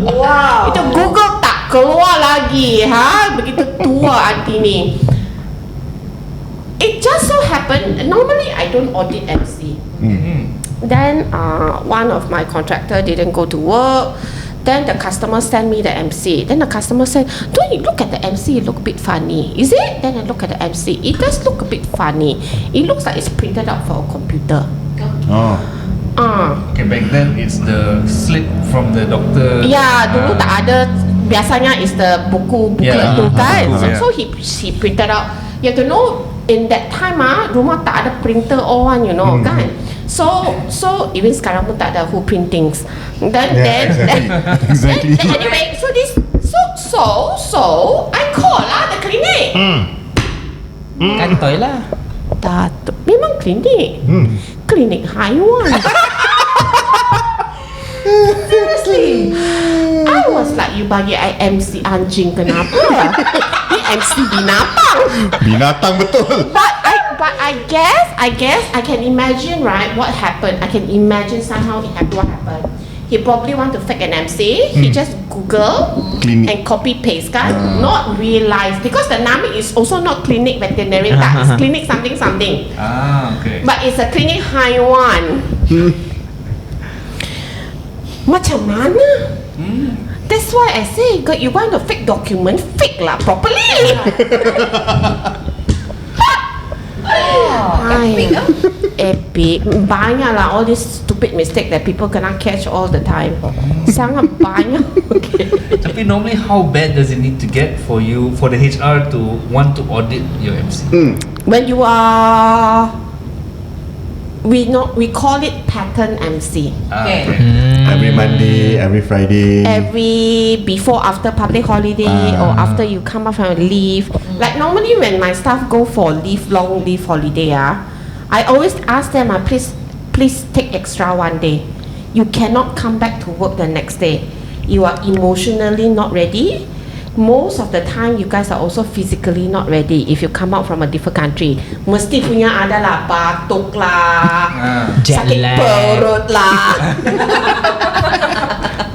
Wow. Itu Google tak keluar lagi, begitu tua aunty ni. It just so happen, normally I don't audit MC. Then one of my contractor didn't go to work. Then the customer sent me the MC. Then the customer said, "Don't you look at the MC? It look a bit funny." Is it? Then I look at the MC. It does look a bit funny. It looks like it's printed out for a computer. Oh. Okay, back then it's the slip from the doctor. Ya, dulu tak ada. Biasanya is the booklet tu kan. So he printed out. You have to know in that time rumah tak ada printer or one, you know kan. So even sekarang pun tak ada who print things. Then Exactly. anyway, so I call lah the clinic. Kantoi lah. Tak, memang klinik. Klinik haiwan. Seriously. I was like, you bagi I MC anjing kenapa? Ni MC binatang. Binatang betul. But I guess I can imagine, right, what happened. I can imagine somehow what happened. He probably want to fake an MC. He just Google Clinic. and copy paste kan. Not realize because the name is also not clinic veterinary tak. It's clinic something. Okay. But it's a clinic haiwan. Macam mana? That's why I say, God, you want a fake document, fake lah properly. Epic. Banyak lah all this stupid mistake that people cannot catch all the time. Sangat banyak. Okay. Tapi normally how bad does it need to get for the HR to want to audit your MC? When you are, we call it pattern MC. Every Monday, every Friday. Every before after public holiday or after you come up from leave. Like normally when my staff go for long leave holiday I always ask them please take extra one day. You cannot come back to work the next day. You are emotionally not ready. Most of the time you guys are also physically not ready if you come out from a different country. Mesti punya ada lah batuk lah, sakit perut lah.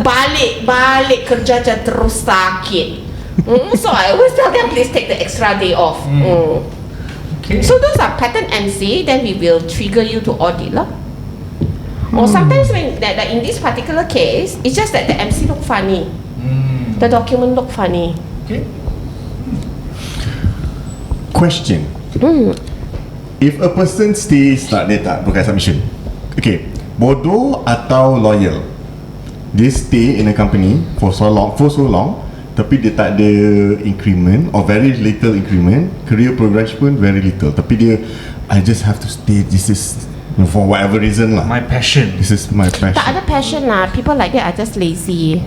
Balik kerja je terus sakit. So I always tell them please take the extra day off. Okay. So those are pattern MC. Then we will trigger you to audit lah. Or sometimes when that in this particular case, it's just that the MC look funny. The document look funny. Okay. Question. If a person stays tak bukan submission. Okay, bodoh atau loyal? Dia stay in a company for so long, tapi dia tak ada increment or very little increment. Career progression pun very little. Tapi dia, I just have to stay. This is for whatever reason lah. My passion. This is my passion. Tak ada passion lah. People like that are just lazy.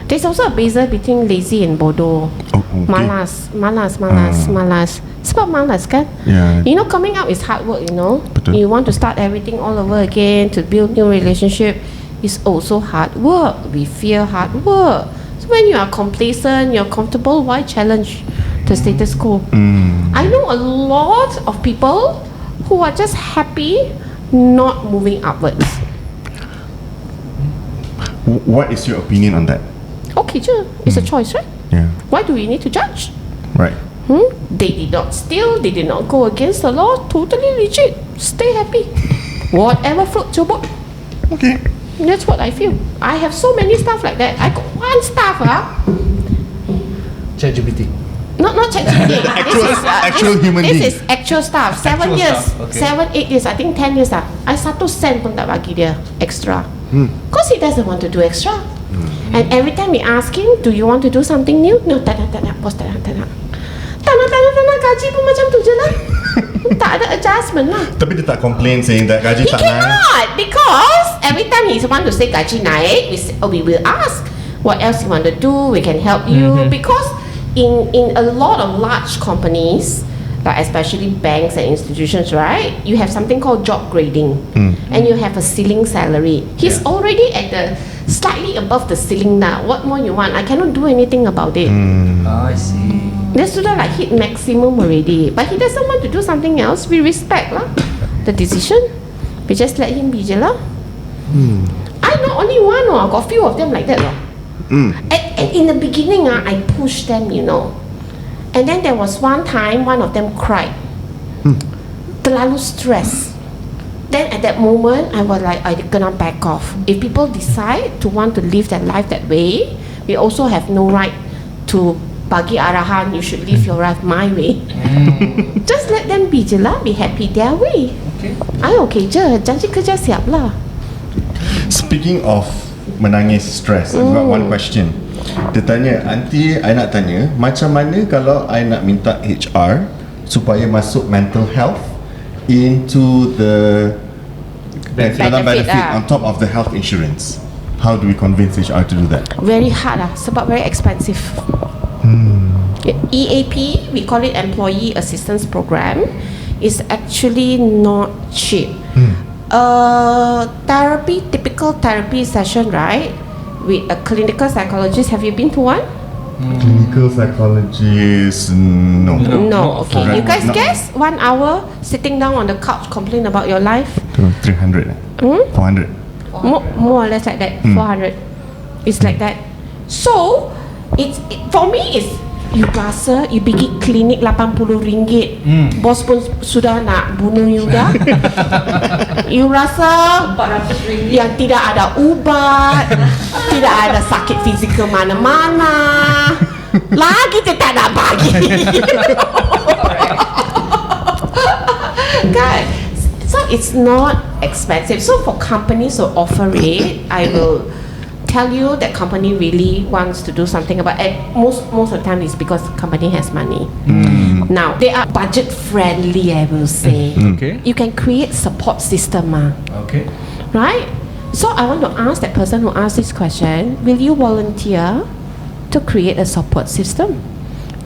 There's also a buzzer between lazy and bodoh. Okay. Malas. Sebab malas kan? Yeah. You know, coming out is hard work, you know. Betul. You want to start everything all over again, to build new relationship is also hard work. We fear hard work. So when you are complacent, you're comfortable, why challenge the status quo? I know a lot of people who are just happy not moving upwards. What is your opinion on that? Okay je, it's a choice, right? Yeah. Why do we need to judge? Right. They did not steal, they did not go against the law, totally legit. Stay happy. Whatever floats your boat. Okay. That's what I feel. I have so many staff like that. I got one staff ChatGPT. not ChatGPT. Actual human being. This is actual staff. 7 Actual years, staff, okay. 7-8 years, I think 10 years I 1 sen pun tak bagi dia extra. Cause he doesn't want to do extra. And every time we ask him, do you want to do something new? No, tak nak, bos tak nak. Tak nak, gaji pun macam tu je lah. Tak ada adjustment lah. Tapi dia tak complain saying that gaji He tak naik. cannot, because every time he want to say gaji naik, we will ask what else you want to do, we can help you. Because in a lot of large companies, like especially banks and institutions, right, you have something called job grading, and you have a ceiling salary. He's already at the slightly above the ceiling now. What more you want? I cannot do anything about it. I see. Dia sudah like hit maximum already, but he doesn't want to do something else. We respect lah the decision. We just let him be je lah. I not only one, I got few of them like that lah. And in the beginning, I pushed them, you know. And then there was one time, one of them cried. Terlalu stress. Then at that moment, I was like, I gonna back off. If people decide to want to live their life that way, we also have no right to bagi arahan, you should live your life my way. Just let them be je lah, be happy their way. Okay. I okay je, janji kerja siap lah. Speaking of menangis stress, I've got one question. Dia tanya, Aunty, I nak tanya, macam mana kalau I nak minta HR supaya masuk mental health into the benefit on top of the health insurance? How do we convince HR to do that? Very hard lah, sebab very expensive. EAP, we call it Employee Assistance Program, is actually not cheap. Therapy, typical therapy session, right? With a clinical psychologist, have you been to one? Clinical psychologist, no. No, okay. Right. You guys No. guess 1 hour sitting down on the couch complain about your life? 300, 400. More or less like that. 400. It's like that. So for me, it's you rasa you pergi klinik RM80, bos pun sudah nak bunuh you dah. You rasa yang tidak ada ubat, tidak ada sakit fizikal mana-mana, lagi dia tak nak bagi. Kan? So it's not expensive. So for companies to offer it, I will tell you that company really wants to do something about it. Most of the time it's because company has money. Now they are budget friendly, I will say. Okay. You can create support system, Okay. right? So I want to ask that person who asked this question, will you volunteer to create a support system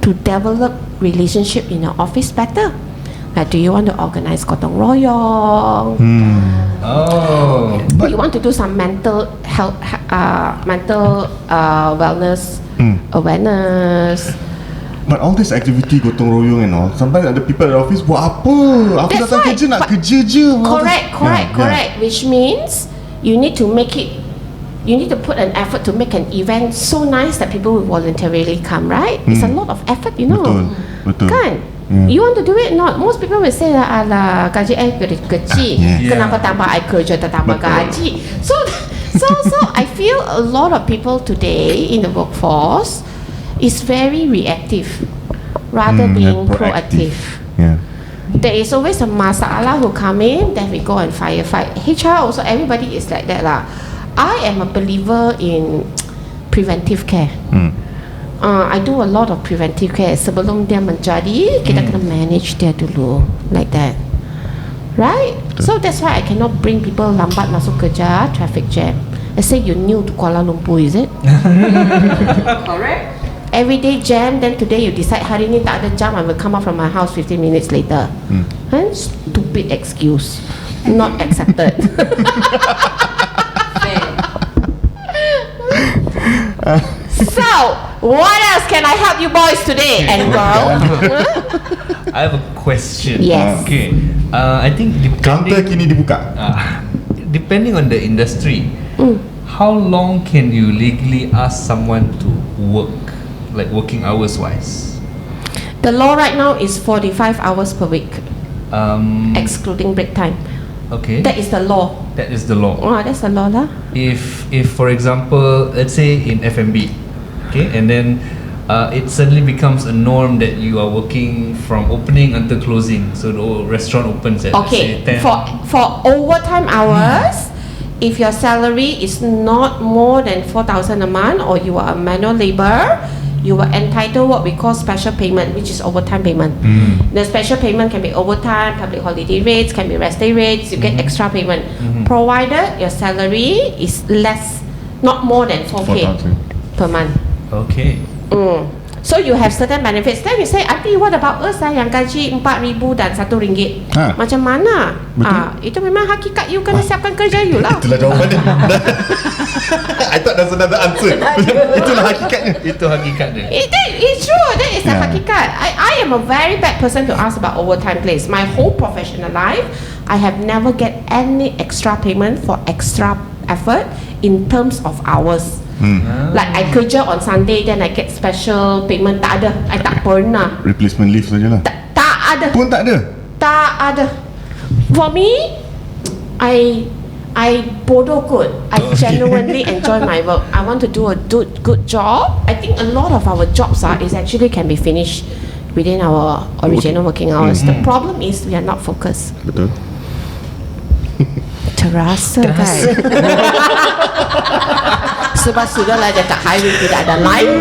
to develop relationship in your office better? Like, do you want to organize gotong royong? Oh. But You want to do some mental health, wellness awareness. But all this activity, gotong royong and all, sometimes ada people at the office buat apa? Aku That's datang right, kerja nak but- kerja je. Correct. Which means you need to make it. You need to put an effort to make an event so nice that people will voluntarily come, right? It's a lot of effort, you know. Betul. Kan? You want to do it? Not. Most people will say, alah, gaji kecil. Yeah. Kenapa tambah I kerja tak tambah Betul. gaji? So I feel a lot of people today in the workforce is very reactive rather being proactive. Yeah. There is always a masalah who come in, then we go and firefight. HR also, everybody is like that lah. I am a believer in preventive care. I do a lot of preventive care. Sebelum dia menjadi, kita kena manage dia dulu, like that, right? So that's why I cannot bring people lambat masuk kerja, traffic jam. Let's say you're new to Kuala Lumpur, is it? Correct. Everyday jam, then today you decide hari ni tak ada jam, I will come out from my house 15 minutes later. Stupid excuse, not accepted. So, what else can I help you boys today and girl? I have a question. Yes. Okay. I think Counter kini dibuka. depending on the industry, how long can you legally ask someone to work, like working hours wise? The law right now is 45 hours per week, excluding break time. Okay. That is the law. That is the law. Oh, that's the law lah. If for example, let's say in F&B, okay, and then it suddenly becomes a norm that you are working from opening until closing, so the restaurant opens at Okay, say 10. for overtime hours, if your salary is not more than 4,000 a month, or you are a manual labor, you are entitled what we call special payment, which is overtime payment. The special payment can be overtime, public holiday rates, can be rest day rates. You get extra payment, provided your salary is less, not more than 4K 4,000. per month. Okay. So you have certain benefits. Then you say, Aunty, what about us yang gaji RM4,000 dan RM1. Ha. Macam mana? Betul. Itu memang hakikat you kena siapkan kerja you lah. Itulah jawapan dia. I thought there's another answer. Itulah hakikatnya. Itu hakikatnya. It's true. That is the Yeah. hakikat. I am a very bad person to ask about overtime place. My whole professional life, I have never get any extra payment for extra effort in terms of hours. Like I kerja on Sunday, then I get special payment. Tak ada. I tak pernah. Replacement leave sajalah. Tak ada. Pun tak ada. Tak ada. For me, I bodoh good. I genuinely enjoy my work. I want to do a good job. I think a lot of our jobs is actually can be finished within our original working hours. The problem is we are not focused. Betul. Terasa kan? Sebab sudahlah dekat highway tidak ada line.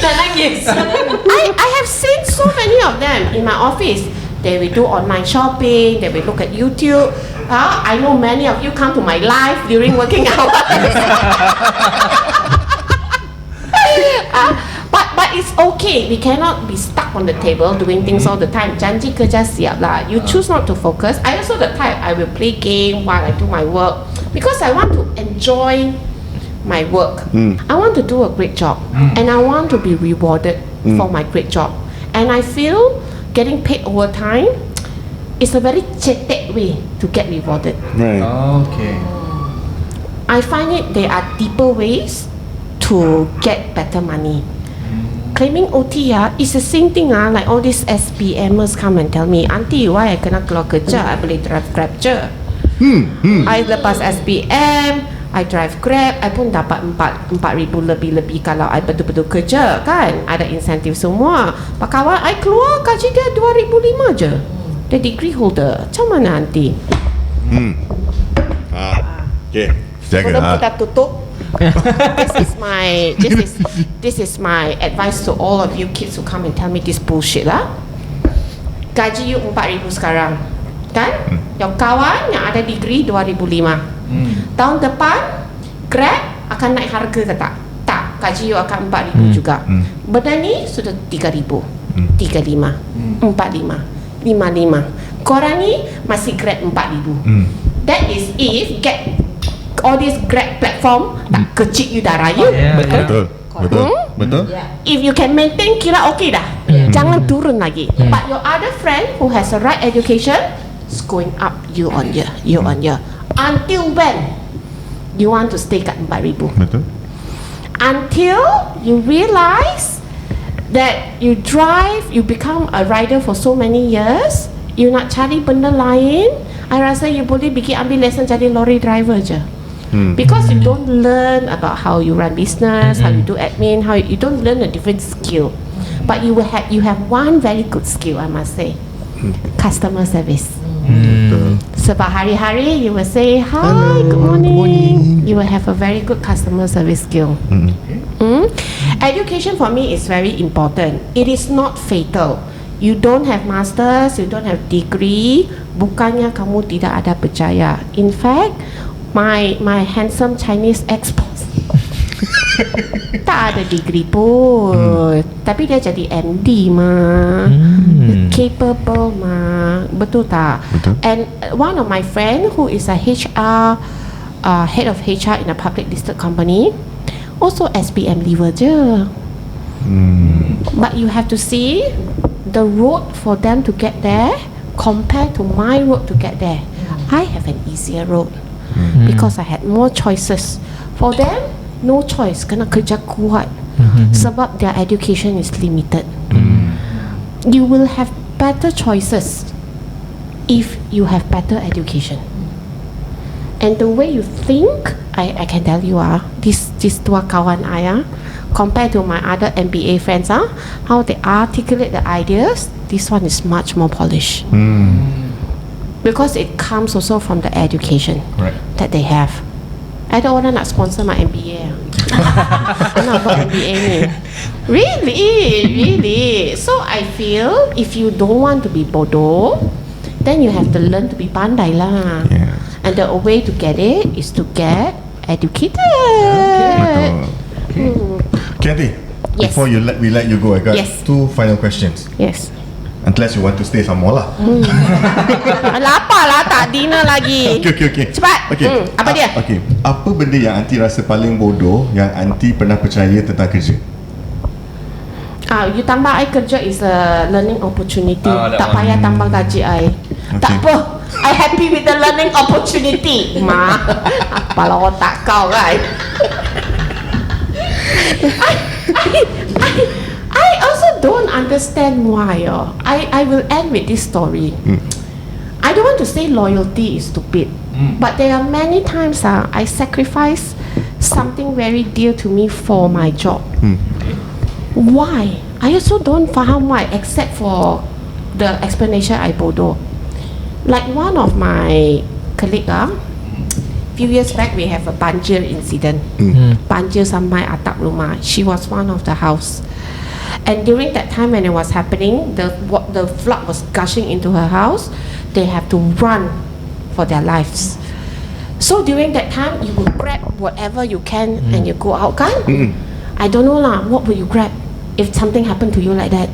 Tak nangis. I have seen so many of them in my office. They will do online shopping. They will look at YouTube. I know many of you come to my live during working hours. But it's okay. We cannot be stuck on the table doing things all the time. Janji kerja siap lah. You choose not to focus. I also the type I will play game while I do my work because I want to enjoy my work. I want to do a great job and I want to be rewarded for my great job. And I feel getting paid overtime is a very cetek way to get rewarded. Right. Okay. I find it there are deeper ways to get better money. Claiming OT is the same thing like all these SPMers come and tell me, Aunty, why I kena keluar kerja, I boleh drive Grab je. I lepas SPM, I drive Grab, I pun dapat 4,000 lebih kalau I betul-betul kerja kan. Ada insentif semua. Pak kawan I keluar gaji dia 2,500 je. Dia degree holder. Macam mana Aunty? Okay. Sebelum Jaga. kita tutup, this is my advice to all of you kids who come and tell me this bullshit lah. Gaji you 4,000 sekarang, kan? Yang kawan yang ada degree 2,500. Tahun depan Grab akan naik harga ke tak? Tak, gaji you akan 4,000 juga. Benda ni sudah 3,000, 35, 45, 55. Korang ni masih Grab 4,000. That is if get all this Grab platform tak kecil you dah raya. Betul. Betul. If you can maintain, kira okay dah. Jangan turun lagi. But your other friend who has the right education is going up year on year. Until when you want to stay kat 4,000? Betul. Until you realize that you drive, you become a rider for so many years, you nak cari benda lain, I rasa you boleh ambil lesson jadi lorry driver je. Because you don't learn about how you run business, how you do admin, how you don't learn a different skill. But you have one very good skill, I must say. Customer service. Sebab hari-hari you will say hi, good morning. You will have a very good customer service skill. Education for me is very important. It is not fatal. You don't have masters, you don't have degree, bukannya kamu tidak ada berjaya. In fact, my handsome Chinese ex-boss tak ada degree pun, tapi dia jadi MD mah, capable mah, betul tak? Betul. And one of my friend who is a HR head of HR in a public listed company, also SPM level je. But you have to see the road for them to get there compared to my road to get there. I have an easier road because I had more choices. For them, no choice, kena kerja kuat sebab their education is limited. You will have better choices if you have better education. And the way you think, I can tell you this dua kawan I compared to my other MBA friends how they articulate the ideas, this one is much more polished. Because it comes also from the education that they have. Ada orang nak sponsor my MBA. Nak buat MBA ni. Really. So I feel if you don't want to be bodoh, then you have to learn to be pandai lah. And the way to get it is to get educated. Okay, Aunty. Yes. Before we let you go, I got Yes. 2 final questions. Yes. Unless you want to stay some more lah. Lapar lah, tak dinner lagi. Okay. Cepat. Apa dia? Okay. Apa benda yang Aunty rasa paling bodoh yang Aunty pernah percaya tentang kerja? You tambah I kerja is a learning opportunity. That Tak one. payah tambah gaji I. Tak apa. I happy with the learning opportunity. Kepala otak kau kan. I also don't understand why. I will end with this story. I don't want to say loyalty is stupid, but there are many times I sacrifice something very dear to me for my job. Why? I also don't faham why, except for the explanation I bodoh. Like one of my colleague, few years back we have a banjir incident. Banjir sampai atap rumah. She was one of the house. And during that time when it was happening, the flood was gushing into her house. They have to run for their lives. So during that time, you will grab whatever you can and you go out, kan? I don't know lah. What will you grab if something happened to you like that?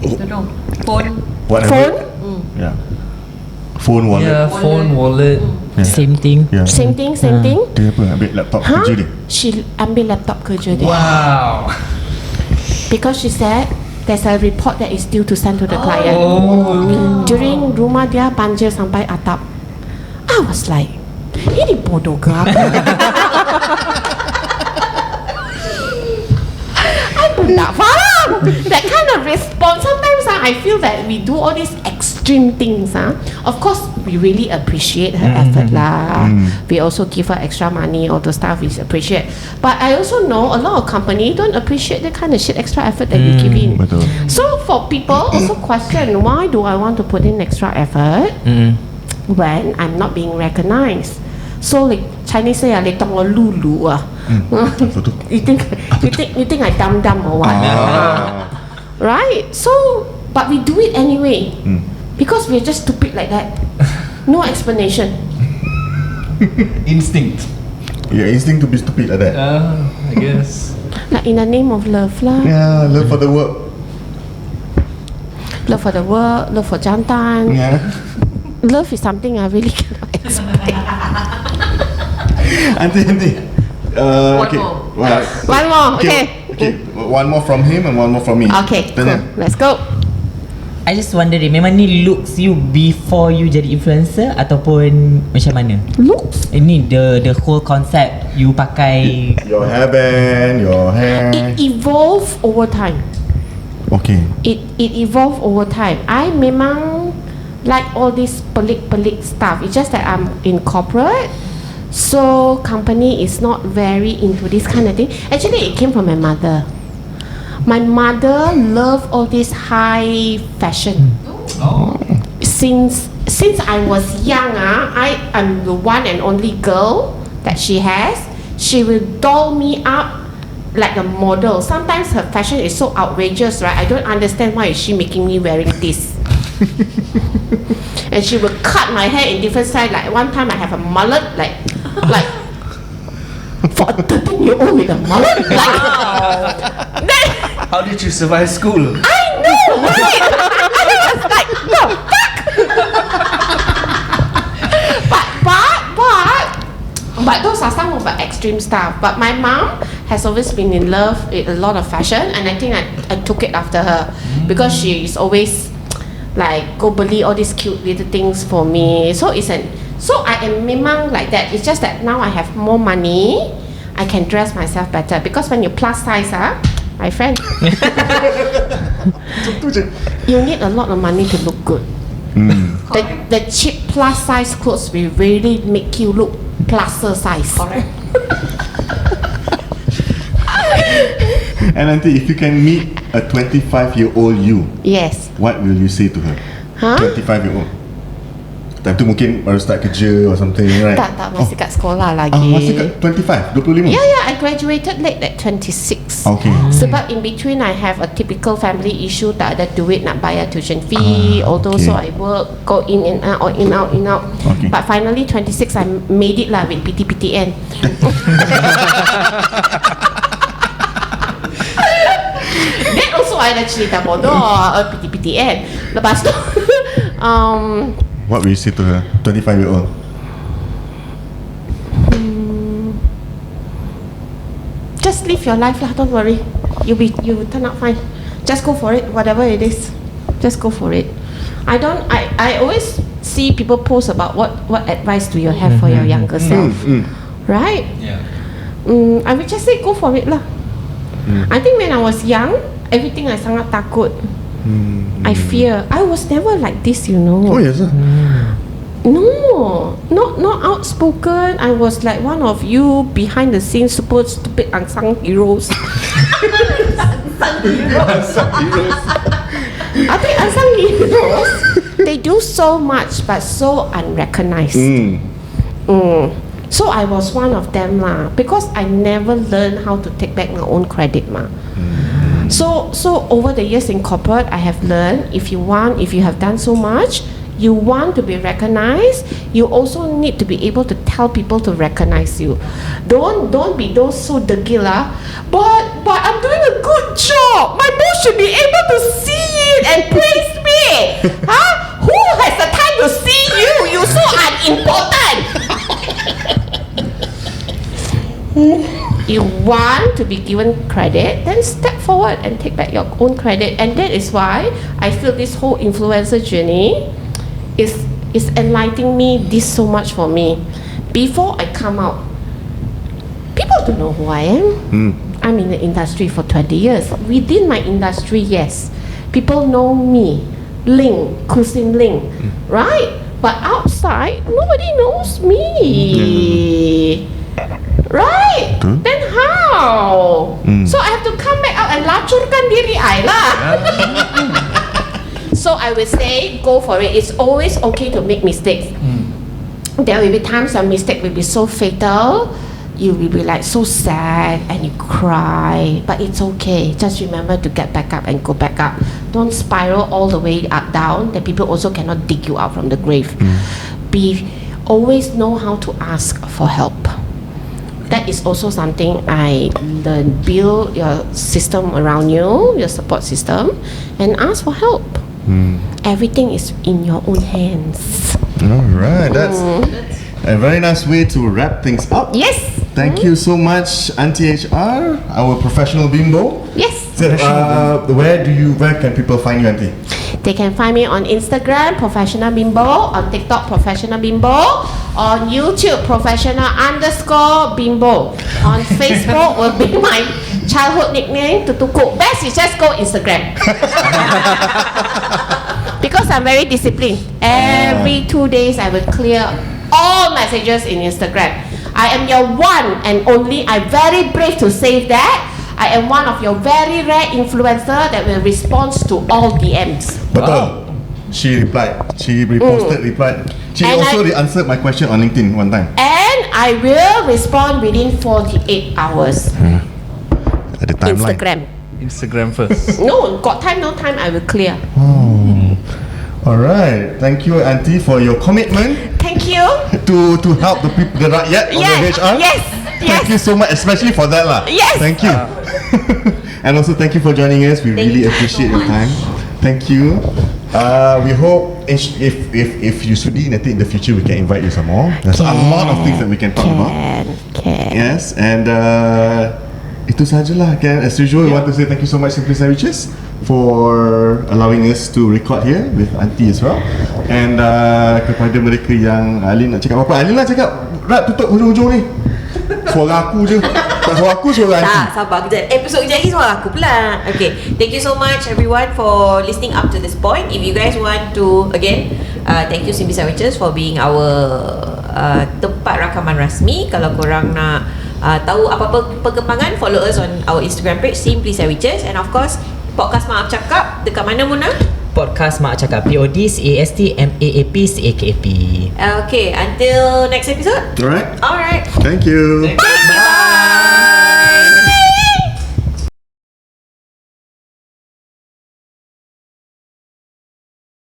Don't know. Phone. Whatever. Phone? Yeah. Phone, wallet. Yeah, phone, wallet. Yeah. Same thing. Yeah. Same thing. Dia apa? Ambil laptop kerja dia. She ambil laptop kerja dia. Wow. Because she said there's a report that is due to send to the client. During rumah dia banjir sampai atap. I was like, ini bodoh ke apa? I pun tak faham. That kind of response. Sometimes I feel that we do all these extreme things. Of course, we really appreciate her effort lah. We also give her extra money, all the stuff we appreciate. But I also know a lot of company don't appreciate the kind of shit extra effort that we give in. Betul. So for people also question, why do I want to put in extra effort when I'm not being recognized? So like Chinese say, "They tong lulu ah." You think I dumb or what? Right? So, but we do it anyway because we're just stupid like that. No explanation. Instinct. Yeah, instinct to be stupid like that. I guess. Like in the name of love lah. Yeah, love for the work. Love for the work, love for jantan. Yeah. Love is something I really cannot explain. Aunty. Okay. more. One more, okay. One more from him and one more from me. Okay, cool. Tanya. Let's go. I just wondering, memang ni looks you before you jadi influencer ataupun macam mana? Looks. Ini the whole concept you pakai. Your hairband, your hair. It evolved over time. Okay. It evolved over time. I memang like all this pelik-pelik stuff. It's just that I'm in corporate, so company is not very into this kind of thing. Actually, it came from my mother. My mother loved all this high fashion. Since I was young, I am the one and only girl that she has. She will doll me up like a model. Sometimes her fashion is so outrageous, right? I don't understand why is she making me wearing this. And she will cut my hair in different styles. Like one time I have a mullet, like for a 13-year-old with a mullet. Like, How did you survive school? I know, right? I was like, the fuck? but those are some of the extreme stuff. But my mom has always been in love with a lot of fashion, and I think I took it after her because she is always like go beli all these cute little things for me. So I am memang like that. It's just that now I have more money, I can dress myself better because when you plus size, my friend, you need a lot of money to look good. The cheap plus size clothes will really make you look pluser size. Correct. And Aunty, if you can meet a 25-year-old you, Yes. what will you say to her? Huh? 25-year-old. Time tu mungkin baru start kerja or something, right? Tak, masih kat sekolah lagi. Masih kat 25? 25? Yeah, I graduated late at 26. Okay. Sebab in between I have a typical family issue, tak ada duit nak bayar tuition fee, although okay. so I work, go in and out, in out. Okay. But finally 26 I made it lah with PTPTN. Then also I actually tak bodoh PTPTN. Lepas tu What will you say to her? 25-year-old. just live your life lah, don't worry. You turn out fine. Just go for it, whatever it is. Just go for it. I always see people post about what advice do you have for your younger self, right? Yeah. I would just say go for it lah. I think when I was young, everything I sangat takut. I fear. I was never like this, you know. Oh yes, sir. No, not outspoken. I was like one of you behind the scenes, super stupid unsung heroes. I think unsung heroes, they do so much but so unrecognized. So I was one of them lah, because I never learned how to take back my own credit ma. So over the years in corporate, I have learned if you have done so much, you want to be recognized, you also need to be able to tell people to recognize you. Don't be those so degil lah. But I'm doing a good job. My boss should be able to see it and praise me. Huh? Who has the time to see you? You so unimportant. You want to be given credit, then step forward and take back your own credit. And that is why I feel this whole influencer journey is enlightening me this so much for me. Before I come out, people don't know who I am. I'm in the industry for 20 years. Within my industry, yes, people know me, Ling, Kusin Ling, right? But outside, nobody knows me. Right? Then how? So I have to come back out and lacurkan diri I lah. So I will say, go for it. It's always okay to make mistakes. There will be times a mistake will be so fatal, you will be like so sad and you cry. But it's okay. Just remember to get back up and go back up. Don't spiral all the way up down. That people also cannot dig you out from the grave. Always know how to ask for help. That is also something I learned. Build your system around you, your support system, and ask for help. Everything is in your own hands. Alright, that's a very nice way to wrap things up. Yes. Thank you so much, Aunty HR, our professional bimbo. Yes. So, where can people find you, Aunty? They can find me on Instagram, Professional Bimbo, on TikTok, Professional Bimbo, on YouTube, Professional_Bimbo. On Facebook will be my childhood nickname, Tutuku. Best is just go Instagram. Because I'm very disciplined. Every 2 days I will clear all messages in Instagram. I am your one and only, I'm very brave to say that, I am one of your very rare influencer that will respond to all DMs. Betul. She replied. She reposted, replied. She And also answered my question on LinkedIn one time. And I will respond within 48 hours. At the timeline. Instagram first. No, got time, no time, I will clear. Alright. Thank you, Aunty, for your commitment Thank you. to help the people, the rakyat of the HR. Yes. Thank you so much, especially for that lah. Yes. Thank you. And also thank you for joining us. We really appreciate your time. Thank you. We hope if you sudi nanti in the future we can invite you some more. There's a lot of things that we can talk about. Can. Yes, and itu sajalah. Kan, as usual, we want to say thank you so much, Simply Sandwiches, for allowing us to record here with Aunty as well. And kepada mereka yang Alin nak cakap apa? Alin lah cakap. Rat, tutup hujung-hujung ni. Suara aku je. Tak suara aku, suara Aunty. Tak, sabar kejap. Episode kejap lagi suara aku pula. Okay, thank you so much everyone for listening up to this point. If you guys want to, again, thank you Simply Sandwiches for being our tempat rakaman rasmi. Kalau korang nak tahu apa-apa perkembangan, follow us on our Instagram page Simply Sandwiches. And of course, podcast Maaf Cakap dekat mana Muna? Podcast Mak Cakap, PODCASTMAAP CAKP. Okay, until next episode. Alright. Alright. Thank you. Bye. Bye.